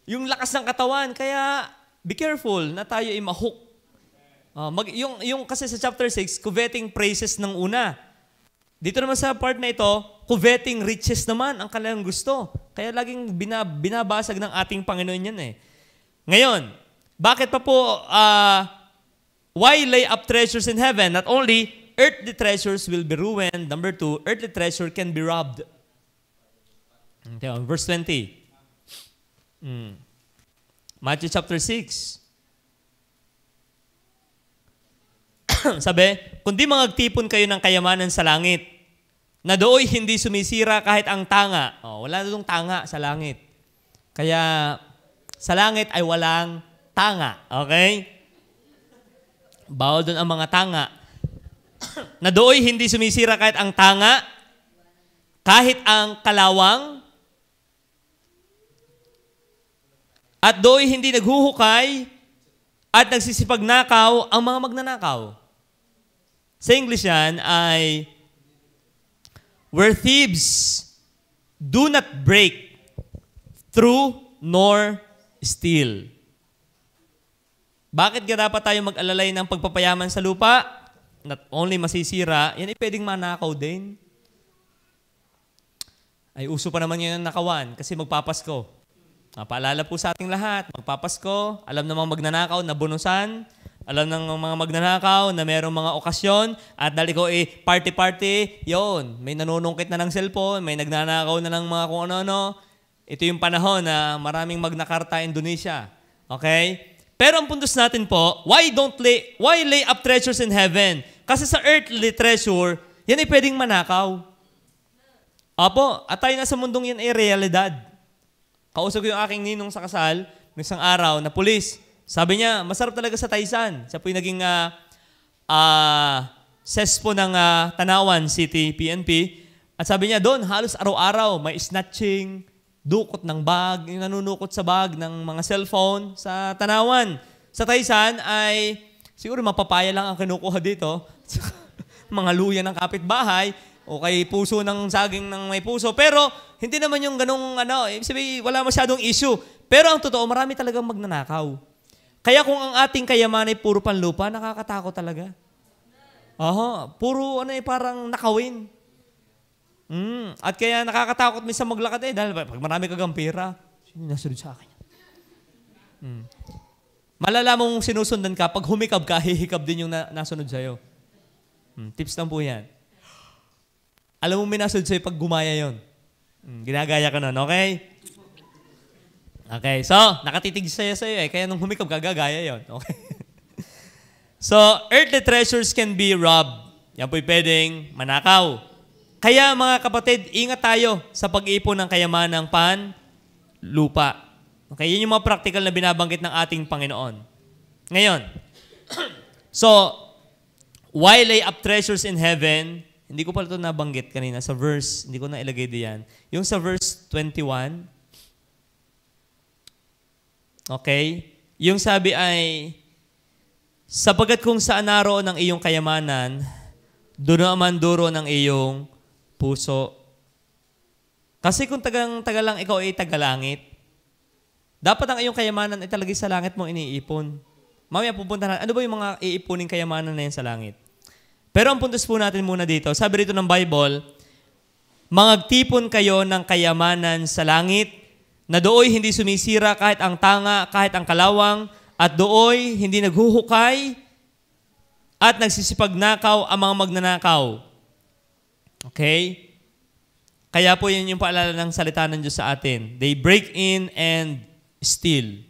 yung lakas ng katawan. Kaya, be careful na tayo ay mahook. Yung kasi sa chapter 6, coveting praises ng una. Dito naman sa part na ito, coveting riches naman ang kanilang gusto. Kaya laging binabasag ng ating Panginoon yan eh. Ngayon, bakit pa po, why lay up treasures in heaven? Not only earthly treasures will be ruined. Number 2, earthly treasure can be robbed. Okay, verse 20. Matthew chapter 6. Sabi, kundi magtipon kayo ng kayamanan sa langit, na dooy hindi sumisira kahit ang tanga. Wala doong tanga sa langit. Kaya, sa langit ay walang tanga. Okay? Bawal doon ang mga tanga. Na dooy hindi sumisira kahit ang tanga, kahit ang kalawang, at dooy hindi naghuhukay, at nagsisipagnakaw ang mga magnanakaw. Sa English yan ay, where thieves do not break through nor steal. Bakit ka dapat tayo mag-alalay ng pagpapayaman sa lupa? Not only masisira, yan ay pwedeng manakaw din. Ay uso pa naman yun ng nakawan kasi magpapasko. Paalala po sa ating lahat, magpapasko, alam namang magnanakaw na bonusan, alam ng mga magnanakaw na mayroong mga okasyon, at dahil ikaw party-party, yon, may nanunungkit na ng cellphone, may nagnanakaw na ng mga kung ano-ano. Ito yung panahon na maraming magnakarta Indonesia. Okay? Pero ang puntos natin po, why lay up treasures in heaven? Kasi sa earthly treasure, yan ay pwedeng manakaw. Apo, at tayo na sa mundong yan ay realidad. Kausap ko yung aking ninong sa kasal, may isang araw na pulis. Sabi niya, masarap talaga sa Taysan. Siya po yung naging SESPO ng Tanawan City, PNP. At sabi niya, doon halos araw-araw may snatching, dukot ng bag, yung nanunukot sa bag ng mga cellphone sa Tanawan. Sa Taysan ay siguro mapapaya lang ang kinukuha dito. Mga luya ng kapitbahay o kay puso ng saging ng may puso. Pero hindi naman yung ganung wala masyadong issue. Pero ang totoo, marami talagang magnanakaw. Kaya kung ang ating kayaman ay puro panlupa, nakakatakot talaga. Puro parang nakawin. At kaya nakakatakot minsan maglakad dahil pag marami kagang pera, sino nasunod sa akin? Malala mong sinusundan ka, pag humikab ka, hihikab din yung nasunod sa'yo. Tips lang po yan. Alam mo may nasunod sa'yo pag gumaya yon. Ginagaya ka nun, okay? Okay, so, nakatitig sa'yo kaya nung humikab ka, gagaya yon. Okay? So, earthly treasures can be robbed. Yan po'y pwedeng manakaw. Kaya mga kapatid, ingat tayo sa pag-iipon ng kayamanang lupa. Okay, yun yung mga practical na binabanggit ng ating Panginoon. Ngayon, so, why lay up treasures in heaven? Hindi ko pala ito nabanggit kanina sa verse, hindi ko na ilagay diyan. Yung sa verse 21, okay, yung sabi ay, sapagkat kung saan naroon ang iyong kayamanan, doon naman duro ng iyong puso. Kasi kung taga lang ikaw ay tagalangit, dapat ang iyong kayamanan ay talaga sa langit mo iniipon. Mamaya pupunta na, ano ba yung mga iipuning kayamanan na yan sa langit? Pero ang puntos po natin muna dito, sabi rito ng Bible, magtipon kayo ng kayamanan sa langit, na dooy hindi sumisira kahit ang tanga, kahit ang kalawang, at dooy hindi naghuhukay, at nagsisipagnakaw ang mga magnanakaw. Okay? Kaya po yun yung paalala ng salita ng Diyos sa atin. They break in and steal.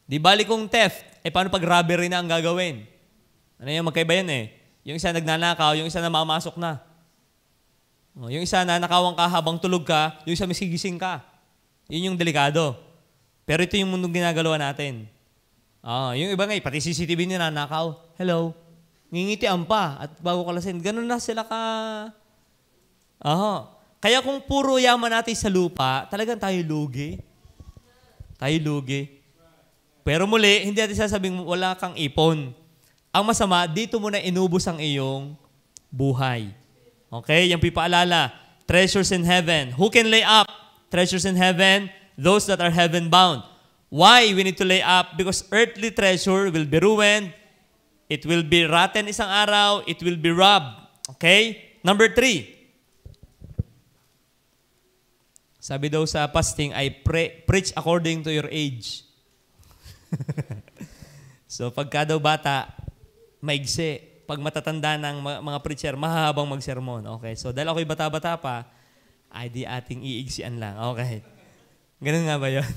Di bali kung theft, paano pag robbery na ang gagawin? Ano yan, magkaiba yan Yung isa nagnanakaw, yung isa namamasok na. Yung isa nanakawan ka habang tulog ka, yung isa misigising ka. Yun yung delikado. Pero ito yung mundong ginagalawa natin. Yung iba nga, pati CCTV nila nanakaw. Hello. Ngingitian pa at bago kalasin. Ganun na sila ka. Kaya kung puro yaman natin sa lupa, talagang tayo lugi. Tayo lugi. Pero muli, hindi natin sasabing wala kang ipon. Ang masama, dito mo na inubos ang iyong buhay. Okay? Yung pipaalala, treasures in heaven. Who can lay up treasures in heaven? Those that are heaven-bound. Why we need to lay up? Because earthly treasure will be ruined. It will be rotten isang araw. It will be robbed. Okay? Number 3. Sabi daw sa fasting, I preach according to your age. So pagka daw bata, maigsi. Pag matatanda ng mga preacher, mahahabang magsermon. Okay? So dahil ako'y bata-bata pa, ay di ating iigsian lang. Okay. Ganun nga ba yun?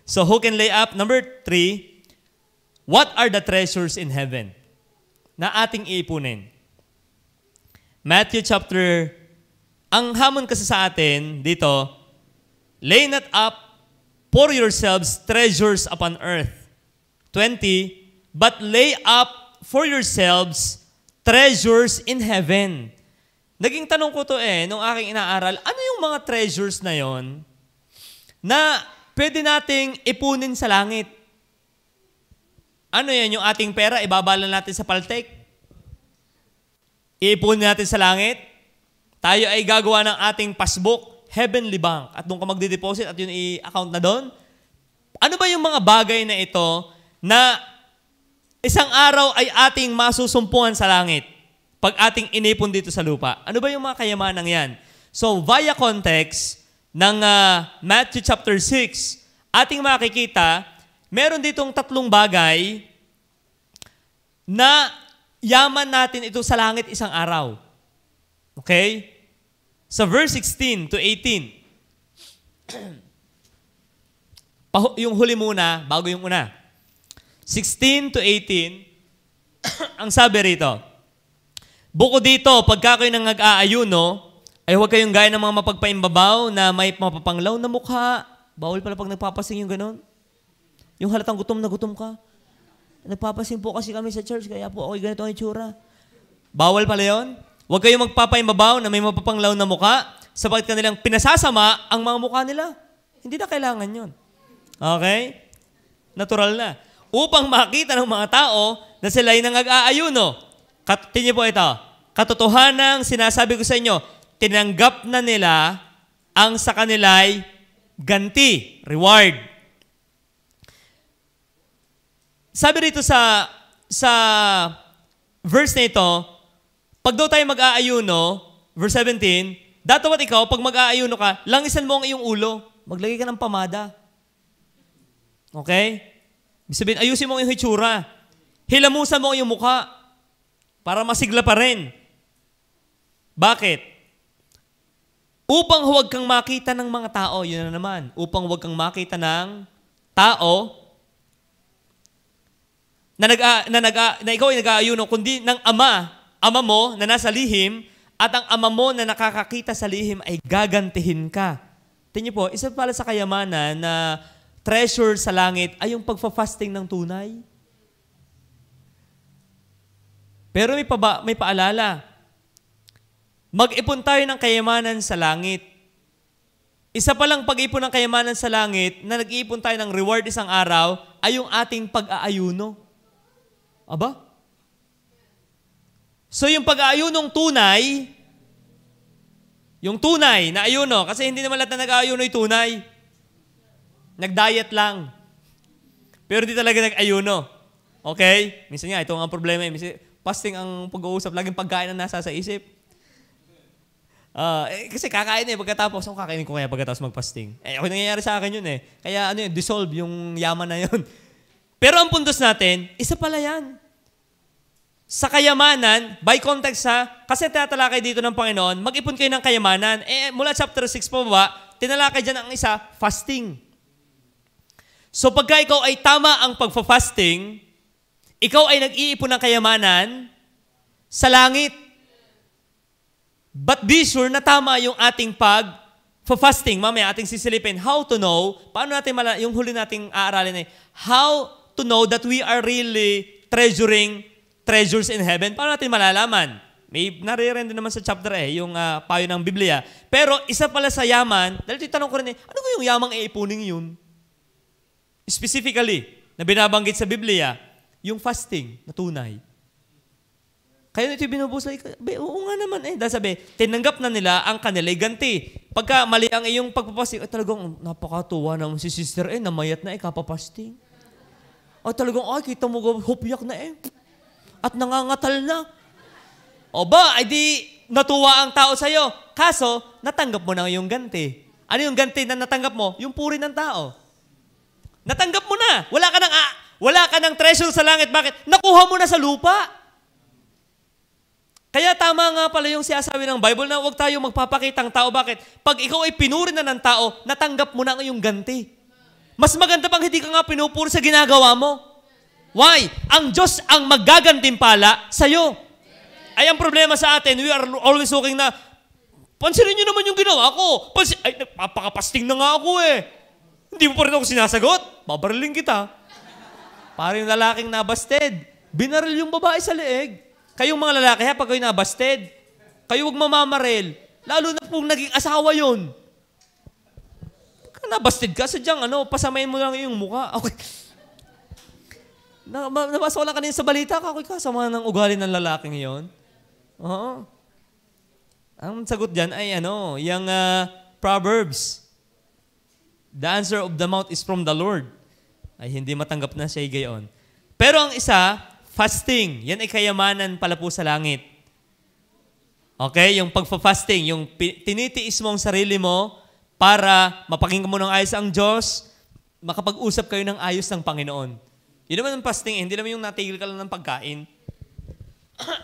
So who can lay up? Number 3, what are the treasures in heaven na ating iipunin? Matthew chapter, ang hamon kasi sa atin dito, lay not up for yourselves treasures upon earth. 20, but lay up for yourselves treasures in heaven. Naging tanong ko to nung aking inaaral, ano yung mga treasures na yon na pwede nating ipunin sa langit? Ano yan? Yung ating pera, ibabala natin sa paltek? Iipunin natin sa langit? Tayo ay gagawa ng ating passbook, heavenly bank, at doon ka magde-deposit at yun i-account na doon? Ano ba yung mga bagay na ito na isang araw ay ating masusumpungan sa langit pag ating inipon dito sa lupa? Ano ba yung mga kayamanang yan? So, via context ng Matthew chapter 6, ating makikita, meron ditong 3 bagay na yaman natin ito sa langit isang araw. Okay? Sa verse 16 to 18. Yung huli muna, bago yung una. 16 to 18, ang sabi rito, bukod dito, pagka kayo nang nag-aayuno, ay huwag kayong gaya ng mga mapagpaimbabaw na may mapapanglaw na mukha. Bawal pala pag nagpapasing yung ganon. Yung halatang gutom na gutom ka. Nagpapasing po kasi kami sa church, kaya po ako'y ganito ang itsura. Bawal pala yun. Huwag kayong magpapaimbabaw na may mapapanglaw na mukha sapagkat kanilang pinasasama ang mga mukha nila. Hindi na kailangan yun. Okay? Natural na. Upang makita ng mga tao na sila ay nang-aayuno. Tingnan po ito. Katotohanang sinasabi ko sa inyo, tinanggap na nila ang sa kanila'y ganti, reward. Sabi rito sa verse na ito, pag daw tayo mag-aayuno, verse 17, datawa't ikaw, pag mag-aayuno ka, langisan mo ang iyong ulo. Maglagay ka ng pamada. Okay? Ibig sabihin, ayusin mo yung hitsura. Hilamusan mo yung mukha para masigla pa rin. Bakit? Upang huwag kang makita ng mga tao, yun na naman. Upang huwag kang makita ng tao na ikaw ay nag-aayuno, kundi ng ama mo na nasa lihim, at ang ama mo na nakakakita sa lihim ay gagantihin ka. Tingnan po, isa pala sa kayamanan na treasure sa langit ay yung pagfa-fasting ng tunay. Pero may paalala. Mag-ipon tayo ng kayamanan sa langit. Isa palang pag-ipon ng kayamanan sa langit na nag-iipon tayo ng reward isang araw ay yung ating pag-aayuno. Aba? So yung pag-aayunong tunay, yung tunay na ayuno, kasi hindi naman lahat na nag-aayuno ay tunay. Nag-diet lang. Pero di talaga nag-ayuno. Okay? Minsan nga, ito ang problema. Minsan, fasting ang pag-uusap. Laging pagkain ang nasa sa isip. Kasi kakain pagkatapos. Ang kakainin ko kaya pagkatapos mag-fasting. Ako nangyayari sa akin yun Kaya dissolve yung yaman na yun. Pero ang puntos natin, isa pala yan. Sa kayamanan, by context kasi tinatalakay dito ng Panginoon, mag-ipon kayo ng kayamanan. Mula chapter 6 po tinalakay dyan ang isa, fasting. So pagka ikaw ay tama ang pagfa-fasting, ikaw ay nag-iipon ng kayamanan, sa langit. But be sure na tama yung ating fasting. Mamaya ating sisilipin. How to know, paano natin yung huli nating aaralin ay, how to know that we are really treasuring treasures in heaven. Paano natin malalaman? May naririnig naman sa chapter yung payo ng Biblia. Pero isa pala sa yaman, dahil titanong ko rin ano ko yung yamang iipunin yun? Specifically, na binabanggit sa Biblia, yung fasting na tunay. Kaya ito binubusay, oo nga naman Dahil sabi, tinanggap na nila ang kanila'y ganti. Pagka mali ang iyong pagpapasting, talagang napakatuwa naman si sister namayat na kapapasting. Talagang, kita mo hupyak na At nangangatal na. O ba, di natuwa ang tao sa'yo. Kaso, natanggap mo na yung ganti. Ano yung ganti na natanggap mo? Yung puri ng tao. Natanggap mo na. Wala ka ng treasure sa langit. Bakit? Nakuha mo na sa lupa. Kaya tama nga pala yung sinasabi ng Bible na huwag tayo magpapakitang tao. Bakit? Pag ikaw ay pinuri na ng tao, natanggap mo na ang iyong ganti. Mas maganda pang hindi ka nga pinupuri sa ginagawa mo. Why? Ang Diyos ang maggagantimpala sa'yo. Ay, ang problema sa atin, we are always looking na, pansinin nyo naman yung ginawa ko. Napakapasting na nga ako Hindi mo pa rin ako sinasagot. Babariling kita. Parang yung lalaking nabasted. Binaril yung babae sa leeg. Kayong mga lalaki, pag kayo nabasted, kayo huwag mamamaril. Lalo na kung naging asawa yun. Nabasted ka, sadyang pasamayin mo lang yung mukha. Okay. Nabasa ko lang kanina sa balita, kasama ng ugali ng lalaking yun. Oo. Ang sagot dyan ay yung Proverbs. The answer of the mouth is from the Lord. Ay hindi matanggap na siya gayon. Pero ang isa, fasting. Yan ay kayamanan pala po sa langit. Okay? Yung pagpa-fasting, yung tinitiis mo ang sarili mo para mapakinggan mo ng ayos ang Diyos, makapag-usap kayo ng ayos ng Panginoon. Yun naman ang fasting, hindi naman yung natigil ka lang ng pagkain.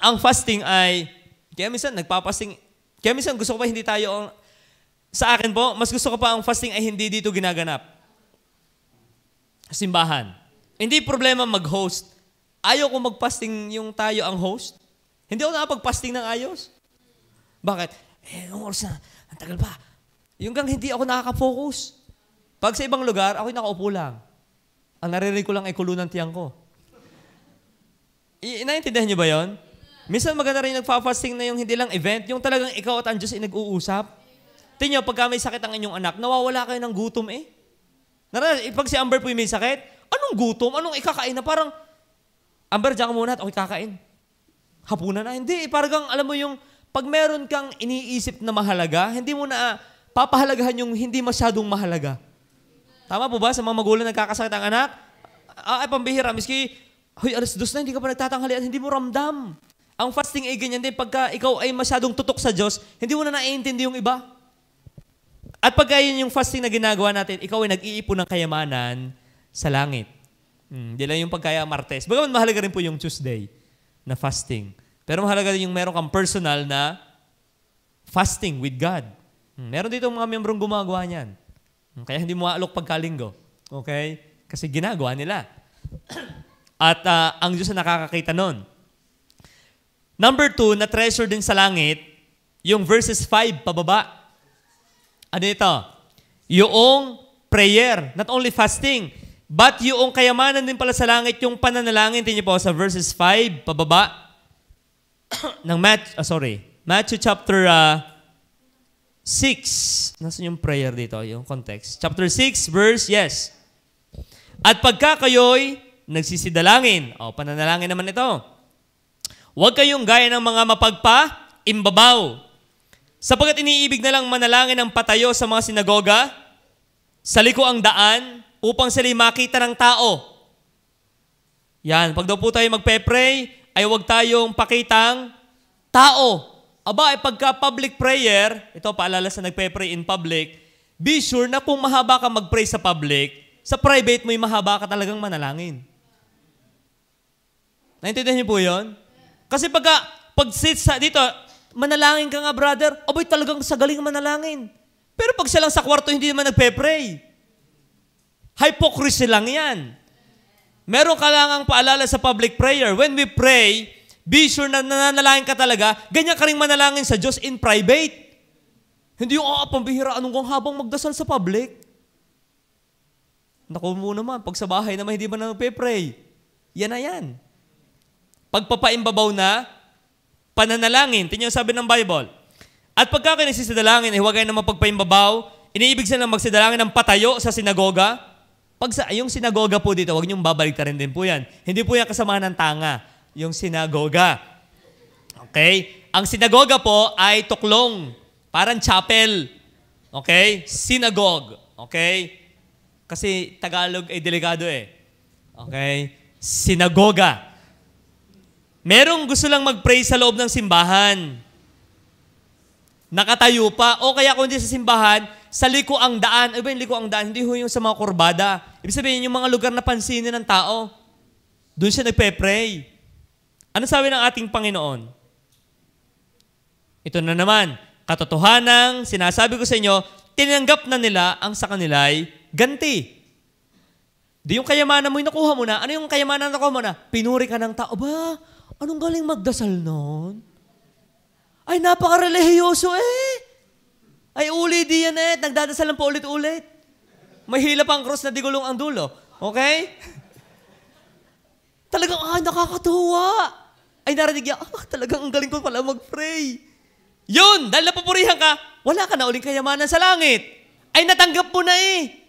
Ang fasting ay, kaya minsan nagpapasting, kaya minsan gusto ko pa hindi tayo, sa akin po, mas gusto ko pa ang fasting ay hindi dito ginaganap. Simbahan. Hindi problema mag-host. Ayaw ko mag-fasting yung tayo ang host. Hindi ako nakapag-fasting ng ayos. Bakit? Ang oras na, ang tagal pa. Yung gang hindi ako nakaka-focus. Pag sa ibang lugar, ako'y nakaupo lang. Ang naririnig ko lang ay kulo ng tiyang ko. Naintindihan niyo ba yon? Minsan maganda rin nagpa-fasting na yung hindi lang event, yung talagang ikaw at ang Diyos ay nag-uusap. Tingnan niyo, pagka may sakit ang inyong anak, nawawala kayo ng gutom Pag si Amber po may sakit, anong gutom? Anong ikakain na? Parang, Amber, diyan ka muna at ako'y kakain. Hapunan na. Hindi, parang alam mo yung, pag meron kang iniisip na mahalaga, hindi mo na papahalagahan yung hindi masyadong mahalaga. Tama po ba sa mga magulang nagkakasakit ang anak? Ay, pambihira. Miski, alas 2 na, hindi ka pa nagtatanghalian, hindi mo ramdam. Ang fasting ay ganyan din. Pagka ikaw ay masyadong tutok sa Diyos, hindi mo na naiintindi yung iba. At pagka yun yung fasting na ginagawa natin, ikaw ay nag-iipon ng kayamanan sa langit. Hindi lang yung pagkaya Martes. Bagaman mahalaga rin po yung Tuesday na fasting. Pero mahalaga rin yung meron kang personal na fasting with God. Meron dito mga membrong gumagawa niyan. Kaya hindi mo maalok pagkalinggo. Okay? Kasi ginagawa nila. At ang Diyos na nakakakita nun. Number 2, na treasure din sa langit, yung verses 5 pababa. Ano ito? Yung prayer, not only fasting, but yung kayamanan din pala sa langit, yung pananalangin, tingnan po sa verses 5 pababa ng Matthew chapter 6. Nasaan yung prayer dito? Yung context. Chapter 6, verse, yes. At pagka kayo'y nagsisidalangin, pananalangin naman ito, huwag kayong gaya ng mga mapagpa-imbabaw. Sapagkat iniibig na lang manalangin ng patayo sa mga sinagoga, sa liko ang daan, upang sila'y makita ng tao. Yan, pag daw po tayo magpe-pray, ay huwag tayong pakitang tao. Aba, pagka public prayer, ito paalala sa nagpe-pray in public, be sure na kung mahaba ka mag-pray sa public, sa private mo'y mahaba ka talagang manalangin. Naintindihan niyo po yun? Kasi pag sit dito, manalangin ka nga, brother, abay talagang sa galing manalangin. Pero pag siya lang sa kwarto, hindi naman nagpe-pray. Hypocrisy lang yan. Meron ka lang ang paalala sa public prayer. When we pray, be sure na nananalangin ka talaga, ganyan ka rin manalangin sa Diyos in private. Hindi yung, pambihiraan kung habang magdasal sa public. Naku mo naman, pag sa bahay naman hindi ba na nagpe-pray? Yan na yan. Pagpapaimbabaw na, pananalangin. Tingnan yung sabi ng Bible. At pagka kayo nagsisidalangin, huwag kayo na mapagpaimbabaw, iniibig silang magsidalangin ng patayo sa sinagoga. Yung sinagoga po dito, huwag niyong babaliktarin din po yan. Hindi po yan kasama ng tanga, yung sinagoga. Okay? Ang sinagoga po ay tuklong, parang chapel. Okay? Synagogue. Okay? Kasi Tagalog ay delikado eh. Okay? Sinagoga. Merong gusto lang mag-pray sa loob ng simbahan. Nakatayo pa. O kaya kung hindi sa simbahan, sa liko ang daan. Iba yung liko ang daan, hindi ho yung sa mga kurbada. Ibig sabihin, yung mga lugar na pansinin ng tao, doon siya nagpe-pray. Ano sabi ng ating Panginoon? Ito na naman, katotohanan, sinasabi ko sa inyo, tinanggap na nila ang sa kanila'y ganti. Di yung kayamanan mo yung nakuha mo na. Ano yung kayamanan na nakuha mo na? Pinuri ka ng tao. Ba, anong galing magdasal nun? Ay, napaka-relihiyoso eh. Ay, uli di yan eh. Nagdadasal lang pa ulit-ulit. May hila pang cross na di gulong ang dulo. Okay? Talagang, nakakatuwa. Ay, narinig niya, talagang ang galing ko pala mag-pray. Yun, dahil napupurihan ka, wala ka na uling kayamanan sa langit. Ay, natanggap mo na eh.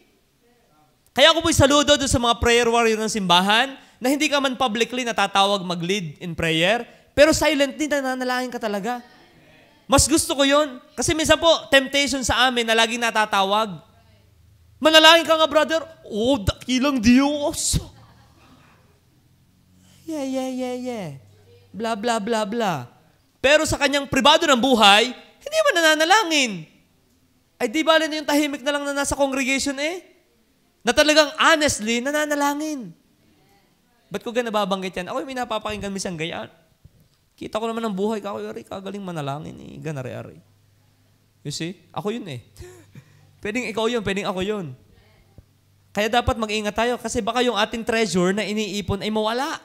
Kaya ako po'y saludo doon sa mga prayer warrior ng simbahan na hindi ka man publicly natatawag mag-lead in prayer, pero silently nananalangin ka talaga. Mas gusto ko yun. Kasi minsan po, temptation sa amin na laging natatawag. Manalangin ka nga, brother. Dakilang Diyos. Yeah. Blah, blah, blah, blah. Pero sa kanyang pribado ng buhay, hindi man nananalangin. Ay di bale na yung tahimik na lang na nasa congregation eh. Na talagang honestly, nananalangin. Ba't ko nababanggit yan? Ako yung napapakinggan minsan gayaan. Kita ko naman ang buhay ka. Ako, kagaling manalangin eh. Ganari-ari. You see? Ako yun eh. Pwedeng ikaw yun, pwedeng ako yun. Kaya dapat mag-ingat tayo kasi baka yung ating treasure na iniipon ay mawala.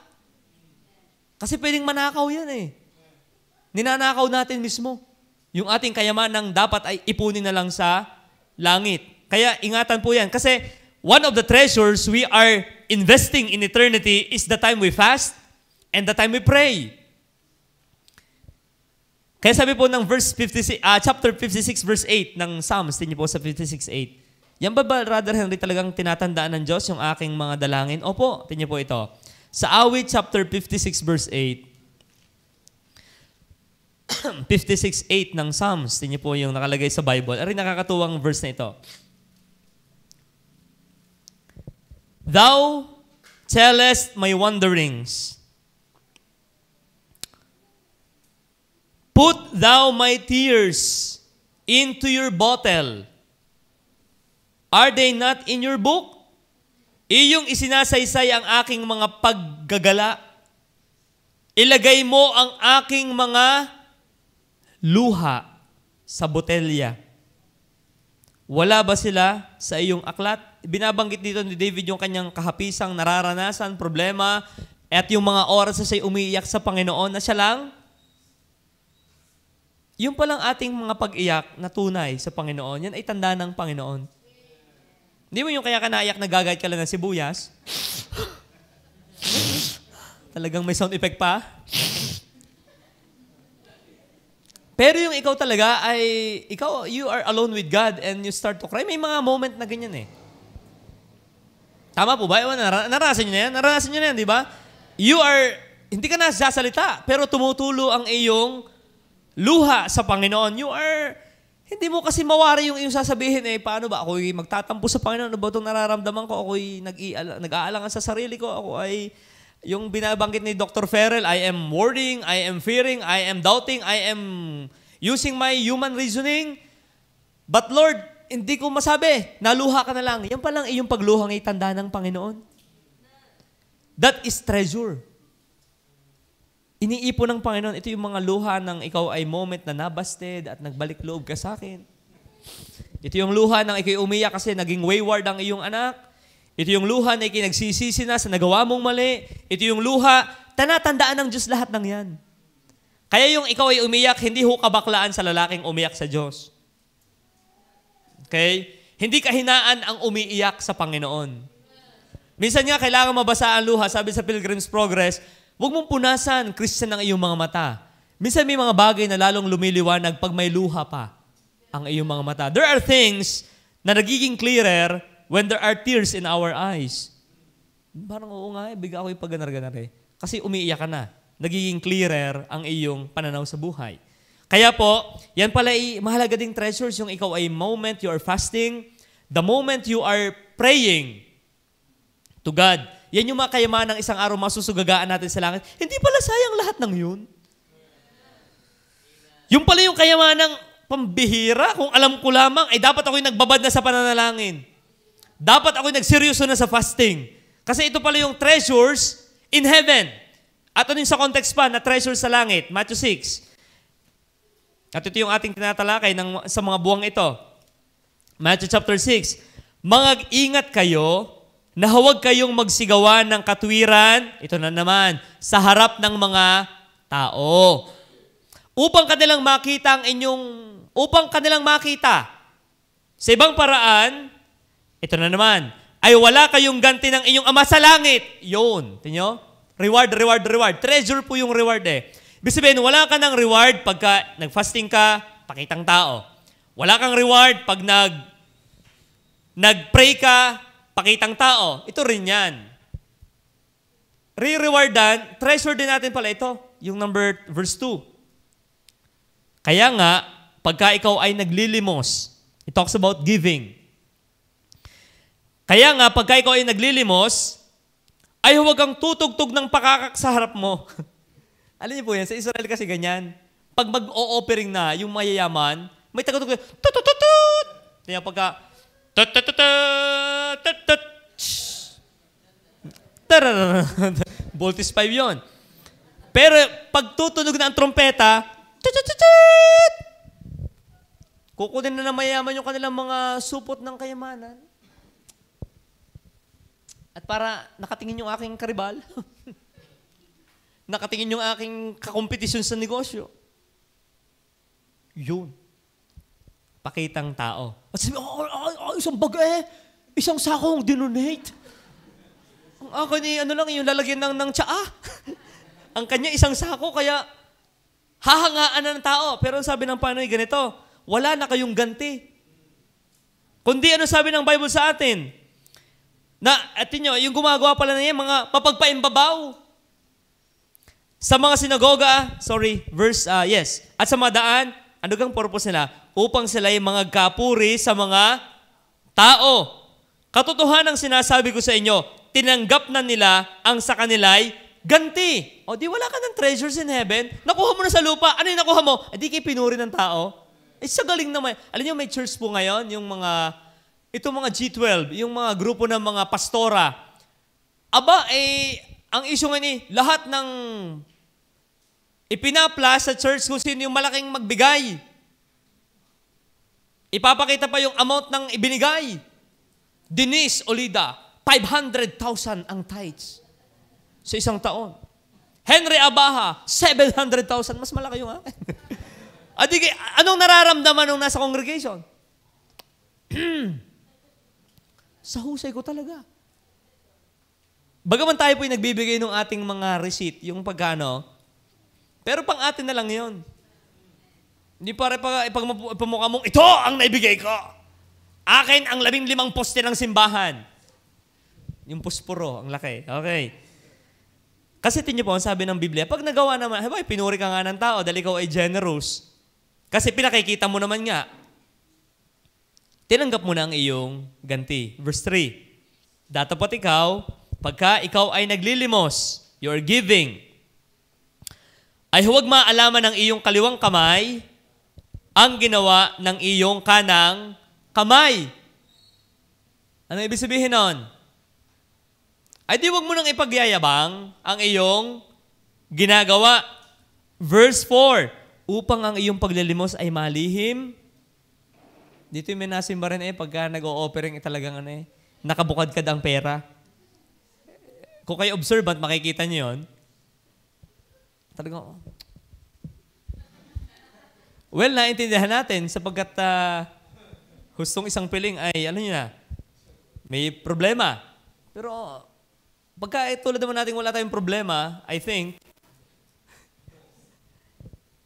Kasi pwedeng manakaw yan eh. Ninanakaw natin mismo. Yung ating kayamanang dapat ay ipunin na lang sa langit. Kaya ingatan po yan. Kasi one of the treasures we are investing in eternity is the time we fast and the time we pray. Kaya sabi po ng chapter 56 verse 8 ng Psalms, tingin po sa 56:8. Yan ba, Brother Henry, talagang tinatandaan ng Diyos yung aking mga dalangin? Opo, tingin po ito. Sa Awit chapter 56 verse 8, 56:8 ng Psalms, tingin po yung nakalagay sa Bible. Ari nakakatuwang verse na ito. Thou tellest my wanderings. Put thou my tears into your bottle. Are they not in your book? Iyong isinasaysay ang aking mga paggagala. Ilagay mo ang aking mga luha sa botelya. Wala ba sila sa iyong aklat? Binabanggit dito ni David yung kanyang kahapisang nararanasan, problema, at yung mga oras na siya'y umiiyak sa Panginoon na siya lang. Yung palang ating mga pag-iyak na tunay sa Panginoon, yan ay tanda ng Panginoon. Hindi mo yung kaya ka naiyak na gagayat ka lang ng sibuyas? Talagang may sound effect pa? Pero yung ikaw talaga ay, you are alone with God and you start to cry. May mga moment na ganyan eh. Tama po ba? Naranasan nyo na yan? Naranasan nyo na yan, di ba? Hindi ka na sasalita, pero tumutulo ang iyong luha sa Panginoon. Hindi mo kasi mawari yung iyong sasabihin eh, paano ba? Ako'y magtatampo sa Panginoon. Ano ba itong nararamdaman ko? Ako'y nag-aalangan sa sarili ko. Ako ay, yung binabanggit ni Dr. Ferrell, I am worrying, I am fearing, I am doubting, I am using my human reasoning. But Lord, hindi ko masabi. Naluha ka na lang. Yan palang iyong pagluhang itanda ng Panginoon. That is treasure. Iniipon ng Panginoon, ito yung mga luha ng ikaw ay moment na nabasted at nagbalik loob ka sa akin. Ito yung luha ng ikaw umiyak kasi naging wayward ang iyong anak. Ito yung luha na ikinagsisisi na sa nagawa mong mali. Ito yung luha tanatandaan ng Diyos lahat ng yan. Kaya yung ikaw ay umiyak, hindi ho kabaklaan sa lalaking umiyak sa Diyos. Okay? Hindi kahinaan ang umiiyak sa Panginoon. Minsan nga, kailangan mabasa ang luha. Sabi sa Pilgrim's Progress, huwag mong punasan, Christian, ang iyong mga mata. Minsan may mga bagay na lalong lumiliwanag pag may luha pa ang iyong mga mata. There are things na nagiging clearer when there are tears in our eyes. Parang oo nga, bigla ako yung pagganar-ganar eh. Kasi umiiyak ka na. Nagiging clearer ang iyong pananaw sa buhay. Kaya po, yan pala ay mahalaga ding treasures yung ikaw ay moment you are fasting, the moment you are praying to God. Yan yung mga kayamanang isang araw masusugagaan natin sa langit. Hindi pala sayang lahat ng yun. Yung pala yung kayamanang pambihira, kung alam ko lamang, ay dapat ako'y nagbabad na sa pananalangin. Dapat ako'y nagseryoso na sa fasting. Kasi ito pala yung treasures in heaven. At ano yung sa context pa na treasure sa langit? Matthew 6. At ito yung ating tinatalakay sa mga buwang ito. Matthew chapter 6. Mag-ingat kayo na huwag kayong magsigawan ng katwiran, ito na naman, sa harap ng mga tao. Upang kanilang makita sa ibang paraan, ito na naman, ay wala kayong ganti ng inyong Ama sa langit. Yun. Tingnan. Reward, reward, reward. Treasure po yung reward eh. Ibig sabihin, wala ka ng reward pagka nag-fasting ka, pakitang tao. Wala kang reward pag nag-pray ka, pakitang tao. Ito rin yan. Re-rewardan, treasure din natin pala ito. Yung verse 2. Kaya nga, pagka ikaw ay naglilimos, it talks about giving. Kaya nga, pagka ikaw ay naglilimos, ay huwag kang tutugtog ng pakakak sa harap mo. Alam niyo po yan, sa Israel kasi ganyan. Pag mag-o-offering na, yung mayayaman, may tagatugtog, tutututut! Kaya pagka, tutututut! Voltage 5 yun. Pero pag tutunog na ang trompeta, tutututut! Kukunin na ng mayayaman yung kanilang mga supot ng kayamanan. At para nakatingin yung aking karibal, nakatingin yung aking kakompetisyon sa negosyo. Yun. Pakitang tao. At sabi, isang bag isang sakong dinonate. Ang akin yung lalagyan ng tsaa. Ang kanya isang sako, kaya hahangaan na ng tao. Pero sabi ng Panoy, ganito, wala na kayong ganti. Kundi ano sabi ng Bible sa atin? At nyo, yung gumagawa pala na yan, mga mapagpaimbabaw. Sa mga sinagoga, yes. At sa mga daan, ano gang purpose nila? Upang sila ay mga kapuri sa mga tao. Katotohanan ang sinasabi ko sa inyo, tinanggap na nila ang sa kanila'y ganti. O di wala ka ng treasures in heaven, nakuha mo na sa lupa. Ano yung nakuha mo? Di kayo pinuri ng tao. Sa galing naman. Alam niyo, may church po ngayon, yung mga G12, yung mga grupo ng mga pastora. Ang issue nga lahat ng ipinapla sa church kung sino yung malaking magbigay. Ipapakita pa yung amount ng ibinigay. Denise Olida, 500,000 ang tithes sa isang taon. Henry Abaha, 700,000. Mas malaki yung akin. Anong nararamdaman nung nasa congregation? Sa husay ko talaga. Bagaman tayo po'y nagbibigay ng ating mga receipt, yung pagkano, pero pang atin na lang yun. Hindi pare ipamukha mong, ito ang naibigay ko. Akin ang 15 poste ng simbahan. Yung pusporo, ang laki. Okay. Kasi tingnan po, ang sabi ng Biblia, pag nagawa naman, pinuri ka nga ng tao dahil ikaw ay generous. Kasi pinakikita mo naman nga, tinanggap mo na ang iyong ganti. Verse 3, datapat ikaw, pagka ikaw ay naglilimos, you are giving, ay huwag maalaman ng iyong kaliwang kamay ang ginawa ng iyong kanang kamay. Ano ibig sabihin nun? Ay di huwag mo nang ipagyayabang ang iyong ginagawa. Verse 4, upang ang iyong paglilimos ay malihim. Dito yung minasimba rin pagka nag-o-offering talagang nakabukad-kad ang pera. Kung kayo observant, makikita niyo yun. Talagang, well, naintindihan natin sapagkat hustong isang piling ay, ano yun na, may problema. Pero, pagka tulad naman natin wala tayong problema, I think,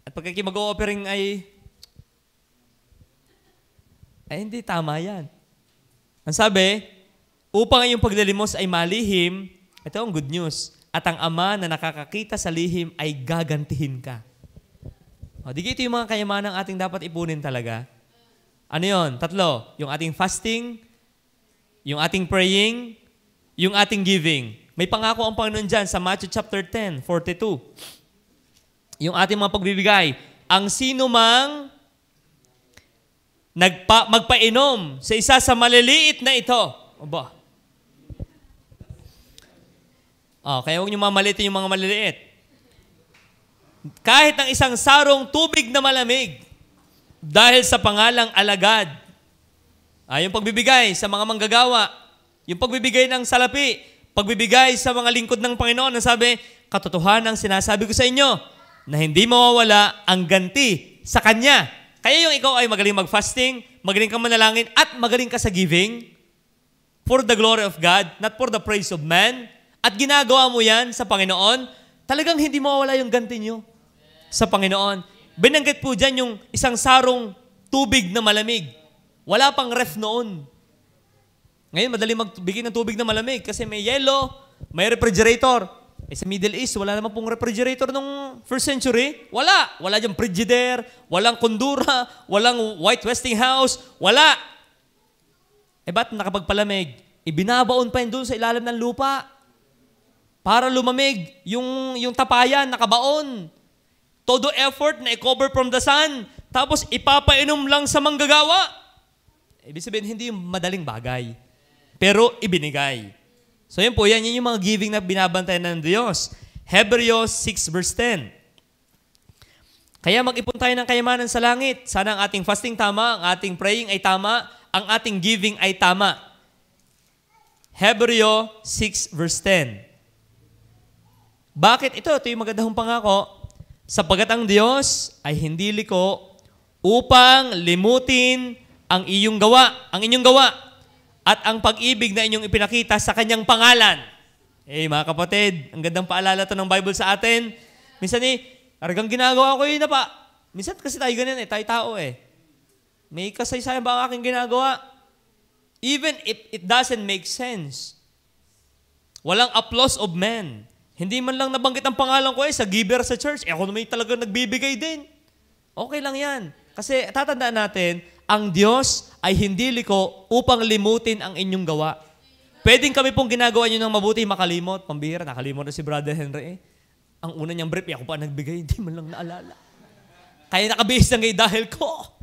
at pagka mag-o-offering ay hindi tama yan. Ang sabi, upang iyong paglilimos ay malihim, ito ang good news, at ang Ama na nakakakita sa lihim ay gagantihin ka. O, di ito yung mga kayamanan ating dapat ipunin talaga. Ano yon? 3. Yung ating fasting, yung ating praying, yung ating giving. May pangako ang Panginoon dyan sa Matthew chapter 10, 42. Yung ating mga pagbibigay. Ang sino mang magpainom sa isa sa maliliit na ito. Aba. Kaya huwag niyo mamalitin yung mga maliliit. Kahit ng isang sarong tubig na malamig, dahil sa pangalang alagad. Yung pagbibigay sa mga manggagawa, yung pagbibigay ng salapi, pagbibigay sa mga lingkod ng Panginoon, na sabi, katotohanan sinasabi ko sa inyo, na hindi mawawala ang ganti sa Kanya. Kaya yung ikaw ay magaling mag-fasting, magaling ka manalangin, at magaling ka sa giving for the glory of God, not for the praise of man, at ginagawa mo yan sa Panginoon, talagang hindi mawawala yung ganti nyo sa Panginoon. Binanggit po dyan yung isang sarong tubig na malamig. Wala pang ref noon. Ngayon, madali magbigay ng tubig na malamig kasi may yelo, may refrigerator. Sa Middle East, wala naman pong refrigerator nung first century. Wala. Wala dyan Frigidaire, walang kondura, walang White Westinghouse, wala. Ba't nakapagpalamig? Ibinabaon pa yun doon sa ilalim ng lupa para lumamig yung tapayan, nakabaon. Todo effort na i-cover from the sun, tapos ipapainom lang sa manggagawa. Ibig sabihin, hindi yung madaling bagay, pero ibinigay. So yun po, yan yung mga giving na binabantayan ng Diyos. Hebrews 6 verse 10. Kaya mag-ipon tayo ng kayamanan sa langit. Sana ang ating fasting tama, ang ating praying ay tama, ang ating giving ay tama. Hebrews 6 verse 10. Bakit ito? Ito yung magandang pangako. Sapagat ang Diyos ay hindi liko upang limutin ang inyong gawa, at ang pag-ibig na inyong ipinakita sa Kanyang pangalan. Mga kapatid, ang gandang paalala to ng Bible sa atin. Minsan aragang ginagawa ko yun na pa. Minsan kasi tayo ganyan tayo tao May kasaysayan ba ang aking ginagawa? Even if it doesn't make sense. Walang applause of men. Hindi man lang nabanggit ang pangalan ko sa giver sa church. Ako naman talaga nagbibigay din. Okay lang yan. Kasi tatandaan natin, ang Diyos ay hindi liko upang limutin ang inyong gawa. Pwedeng kami pong ginagawa nyo ng mabuti, makalimot. Pambihira, nakalimot na si Brother Henry. Ang una niyang brief, ako pa nagbigay, hindi man lang naalala. Kaya nakabihis lang kayo dahil ko.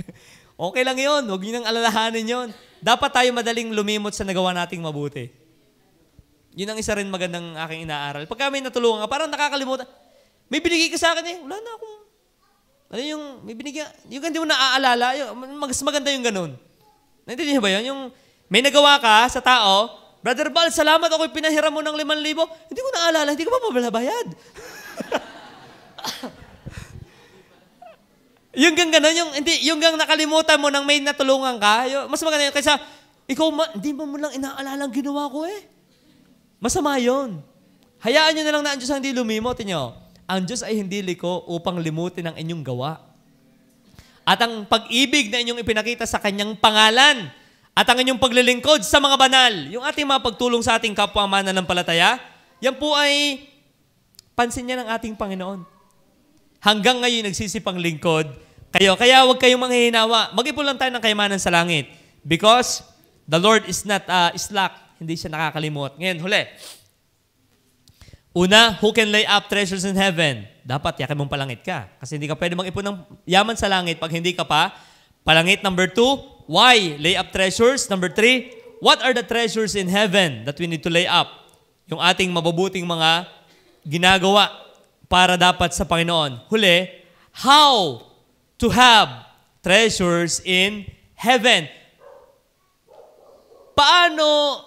Okay lang yun, huwag nyo nang alalahanin yun. Dapat tayo madaling lumimot sa nagawa nating mabuti. Yun ang isa rin magandang aking inaaral. Pagka may natulungan ka, parang nakakalimutan. May binigay ka sa akin wala na akong may binigyan, yung hindi mo naaalala, mas maganda yung ganun. Naintindihan ba yun? Yung may nagawa ka sa tao, Brother Bal, salamat ako'y pinahiram mo ng 5,000. Hindi ko naaalala, hindi ko pa mabalabayad. Yung ganun, yung nakalimutan mo nang may natulungan ka, mas maganda yun. Kaysa, ikaw, hindi mo lang inaalala ang ginawa ko Masama yun. Hayaan nyo na lang na ang Diyos ang hindi lumimot. Ang Diyos ay hindi liko upang limutin ang inyong gawa. At ang pag-ibig na inyong ipinakita sa Kanyang pangalan at ang inyong paglilingkod sa mga banal, yung ating mga pagtulong sa ating kapwa mananampalataya, yan po ay pansin niya ng ating Panginoon. Hanggang ngayon nagsisipang lingkod kayo. Kaya huwag kayong manghihinawa. Mag-ipon lang tayo ng kayamanan sa langit. Because the Lord is not slack. Hindi siya nakakalimot. Ngayon, huli. Una, who can lay up treasures in heaven? Dapat yakin mong palangit ka. Kasi hindi ka pwede mag-ipon ng yaman sa langit pag hindi ka pa palangit. Number 2, why lay up treasures? Number 3, what are the treasures in heaven that we need to lay up? Yung ating mabubuting mga ginagawa para dapat sa Panginoon. Huli, how to have treasures in heaven? Paano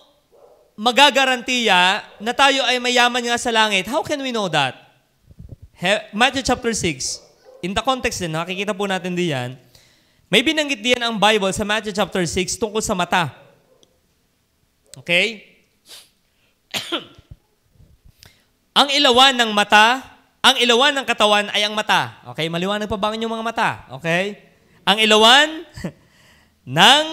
magagarantiya na tayo ay mayaman nga sa langit? How can we know that? Matthew chapter 6, in the context din, nakikita po natin diyan, may binanggit diyan ang Bible sa Matthew chapter 6 tungkol sa mata. Okay? Ang ilawan ng mata, ang ilawan ng katawan ay ang mata. Okay? Maliwanag pa ba ang inyong mga mata? Okay? Ang ilawan ng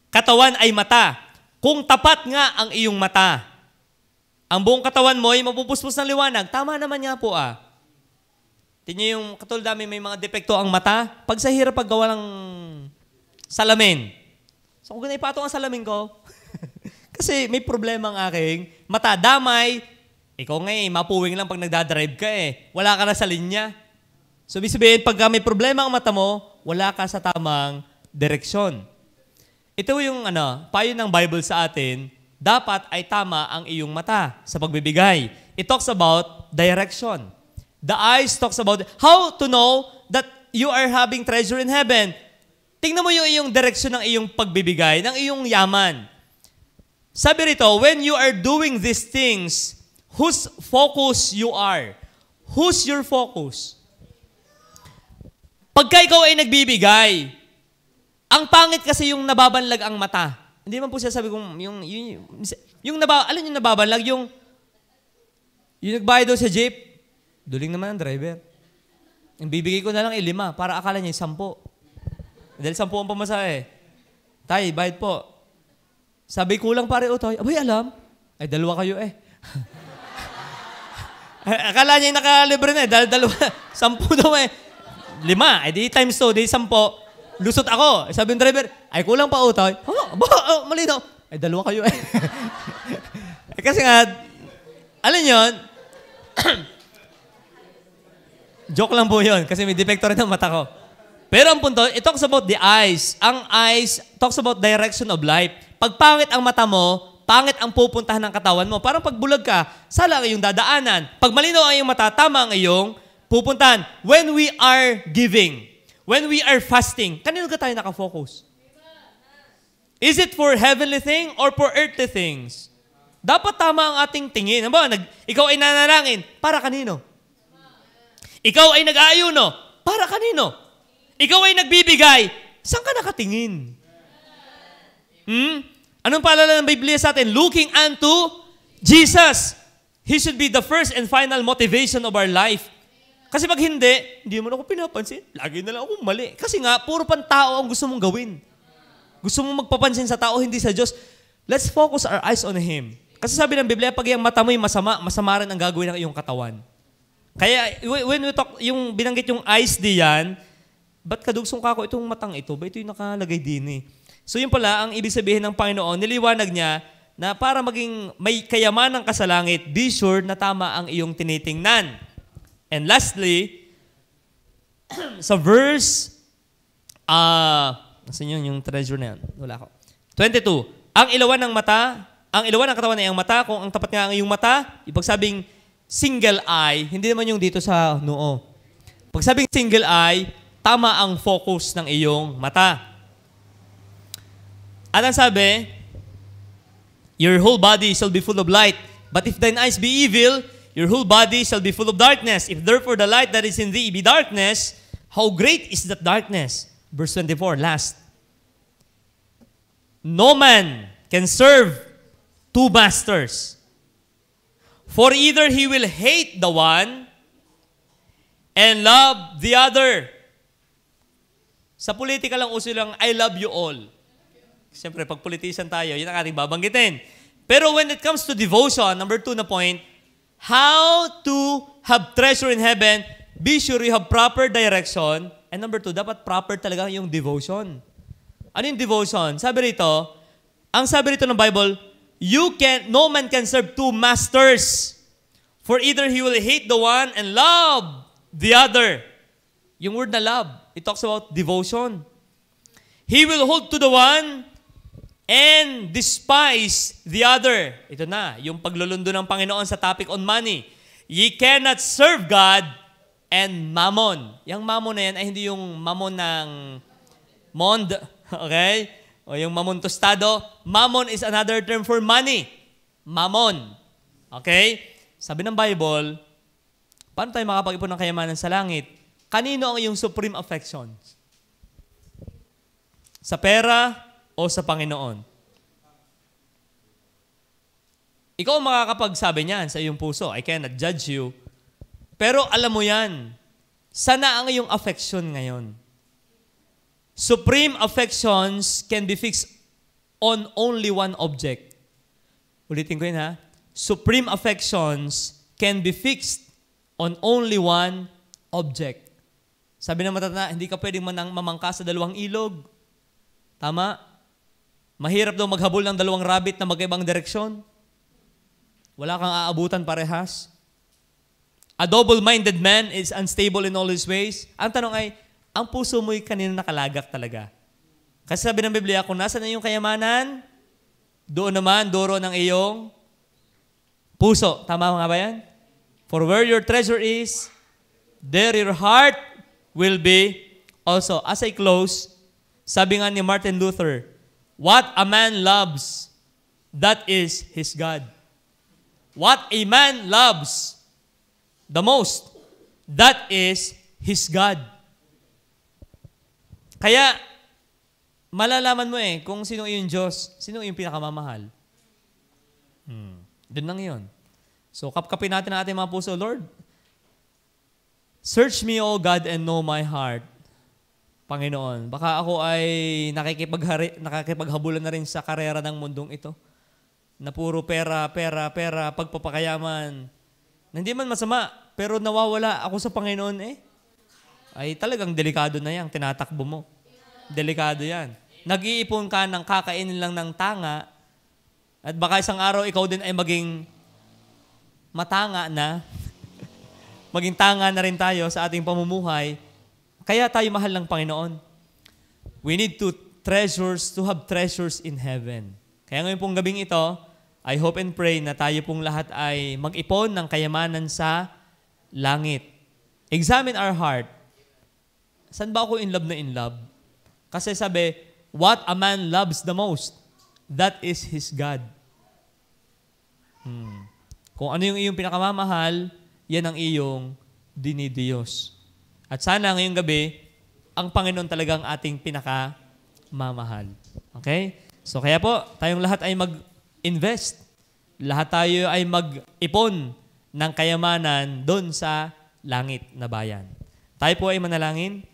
katawan ay mata. Kung tapat nga ang iyong mata, ang buong katawan mo ay mapupuspos ng liwanag. Tama naman nga po Tingnan yung katulad namin may mga depekto ang mata. Pag sa hirap paggawa ng salamin. So kung ganun ipatong ang salamin ko, kasi may problema ang aking mata. Damay, ikaw nga mapuwing lang pag nagdadrive ka Wala ka na sa linya. So ibig sabihin, pag may problema ang mata mo, wala ka sa tamang direksyon. Ito yung payo ng Bible sa atin, dapat ay tama ang iyong mata sa pagbibigay. It talks about direction. The eyes talks about how to know that you are having treasure in heaven. Tingnan mo yung iyong direksyon ng iyong pagbibigay, ng iyong yaman. Sabi rito, when you are doing these things, whose focus you are? Who's your focus? Pagka ikaw ay nagbibigay, ang pangit kasi yung nababanlag ang mata. Hindi man po siya sabi kong, alam yung nababanlag, yung nagbayad daw sa jeep, duling naman ang driver. Yung bibigay ko na lang 5 para akala niya 10. Dahil 10 ang pamasahe. Tay, bayad po. Sabi kulang pare utoy. Abay, alam. Ay, 2 kayo Akala niya nakalibre na dahil 2. 10 daw 5. Di times 2, di 10. Lusot ako. Sabi ng driver, ay kulang pa utoy. Mali daw. Ay, 2 kayo kasi nga, alam yun, joke lang po yun kasi may depekto rin ang mata ko. Pero ang punto, it talks about the eyes. Ang eyes talks about direction of life. Pag pangit ang mata mo, pangit ang pupuntahan ng katawan mo. Parang pag bulag ka, sala ang iyong dadaanan. Pag malinaw ang iyong mata, tama ang iyong pupuntahan. When we are giving, when we are fasting, kanino ka tayo nakafocus? Is it for heavenly thing or for earthly things? Dapat tama ang ating tingin. Ikaw ay nanalangin, para kanino? Ikaw ay nag-aayuno, para kanino? Ikaw ay nagbibigay, saan ka nakatingin? Anong paalala ng Biblia sa atin? Looking unto Jesus. He should be the first and final motivation of our life. Kasi pag hindi mo na ako pinapansin. Lagi na lang akong mali. Kasi nga, puro pantao ang gusto mong gawin. Gusto mong magpapansin sa tao, hindi sa Diyos. Let's focus our eyes on Him. Kasi sabi ng Biblia, pag yung mata mo'y masama rin ang gagawin ng iyong katawan. Kaya, when we talk, yung binanggit yung eyes diyan, ba't kadugsong ka ako itong matang ito? Ba ito yung nakalagay din So yun pala, ang ibig sabihin ng Panginoon, niliwanag niya na para maging may kayamanang ka sa langit, be sure na tama ang iyong tinitingnan. And lastly, sa verse, nasan yun yung treasure na yan? Wala ko. 22, ang ilawan ng katawan ay ang mata, kung ang tapat nga ang iyong mata, ipagsabing single eye, hindi naman yung dito sa noo. Pag sabing single eye, tama ang focus ng iyong mata. At ang sabi, your whole body shall be full of light, but if thine eyes be evil, your whole body shall be full of darkness. If therefore the light that is in thee be darkness, how great is that darkness? Verse 24, last. No man can serve 2 masters. For either he will hate the one and love the other. Sa politika lang uso lang, I love you all. Siyempre, pag politician tayo, yun ang ating babanggitin. Pero when it comes to devotion, number 2 na point, how to have treasure in heaven, be sure you have proper direction. And number 2, dapat proper talaga yung devotion. Ano yung devotion? Sabi rito ng Bible, no man can serve 2 masters. For either he will hate the one and love the other. Yung word na love, it talks about devotion. He will hold to the one and despise the other. Ito na, yung paglulundo ng Panginoon sa topic on money. Ye cannot serve God and mammon. Yung mammon na yan ay hindi yung mammon ng mond, okay? O yung mammon tostado. Mammon is another term for money. Mammon. Okay? Sabi ng Bible, Paano tayo makapag-ipon ng kayamanan sa langit? Kanino ang iyong supreme affections? Sa pera o sa Panginoon? Ikaw ang makakapagsabi niyan sa iyong puso. I cannot judge you. Pero alam mo yan, sana ang iyong affection ngayon. Supreme affections can be fixed on only one object. Ulitin ko yun ha. Supreme affections can be fixed on only one object. Sabi ng matatanda, hindi ka pwedeng mamangka sa dalawang ilog. Tama? Mahirap daw maghabol ng dalawang rabbit na magkaibang direksyon. Wala kang aabutan parehas. A double-minded man is unstable in all his ways. Ang tanong ay, ang puso mo'y kanino nakalagak talaga? Kasi sabi ng Biblia, kung nasa na iyong kayamanan, doon naman, duro ng iyong puso. Tama nga ba yan? For where your treasure is, there your heart will be also. As I close, sabi nga ni Martin Luther, what a man loves, that is his God. What a man loves the most, that is his God. Kaya, malalaman mo kung sino yung Diyos, sino yung pinakamamahal. Doon lang yun. So, kapkapin natin ang ating mga puso, Lord, search me, O God, and know my heart. Panginoon, baka ako ay nakikipaghabulan na rin sa karera ng mundong ito, na puro pera, pagpapakayaman, na hindi man masama, pero nawawala ako sa Panginoon ay talagang delikado na yan, tinatakbo mo. Delikado yan. Nag-iipon ka ng kakainin lang ng tanga, at baka isang araw ikaw din ay maging matanga na, maging tanga na rin tayo sa ating pamumuhay, kaya tayo mahal ng Panginoon. We need to have treasures in heaven. Kaya ngayon pong gabing ito, I hope and pray na tayo pong lahat ay mag-ipon ng kayamanan sa langit. Examine our heart. Saan ba ako in love na in love? Kasi sabi, what a man loves the most, that is his God. Kung ano yung iyong pinakamamahal, yan ang iyong dinidiyos. At sana ngayong gabi, ang Panginoon talagang ating pinakamamahal. Okay? So kaya po, tayong lahat ay mag-invest. Lahat tayo ay mag-ipon ng kayamanan doon sa langit na bayan. Tayo po ay manalangin.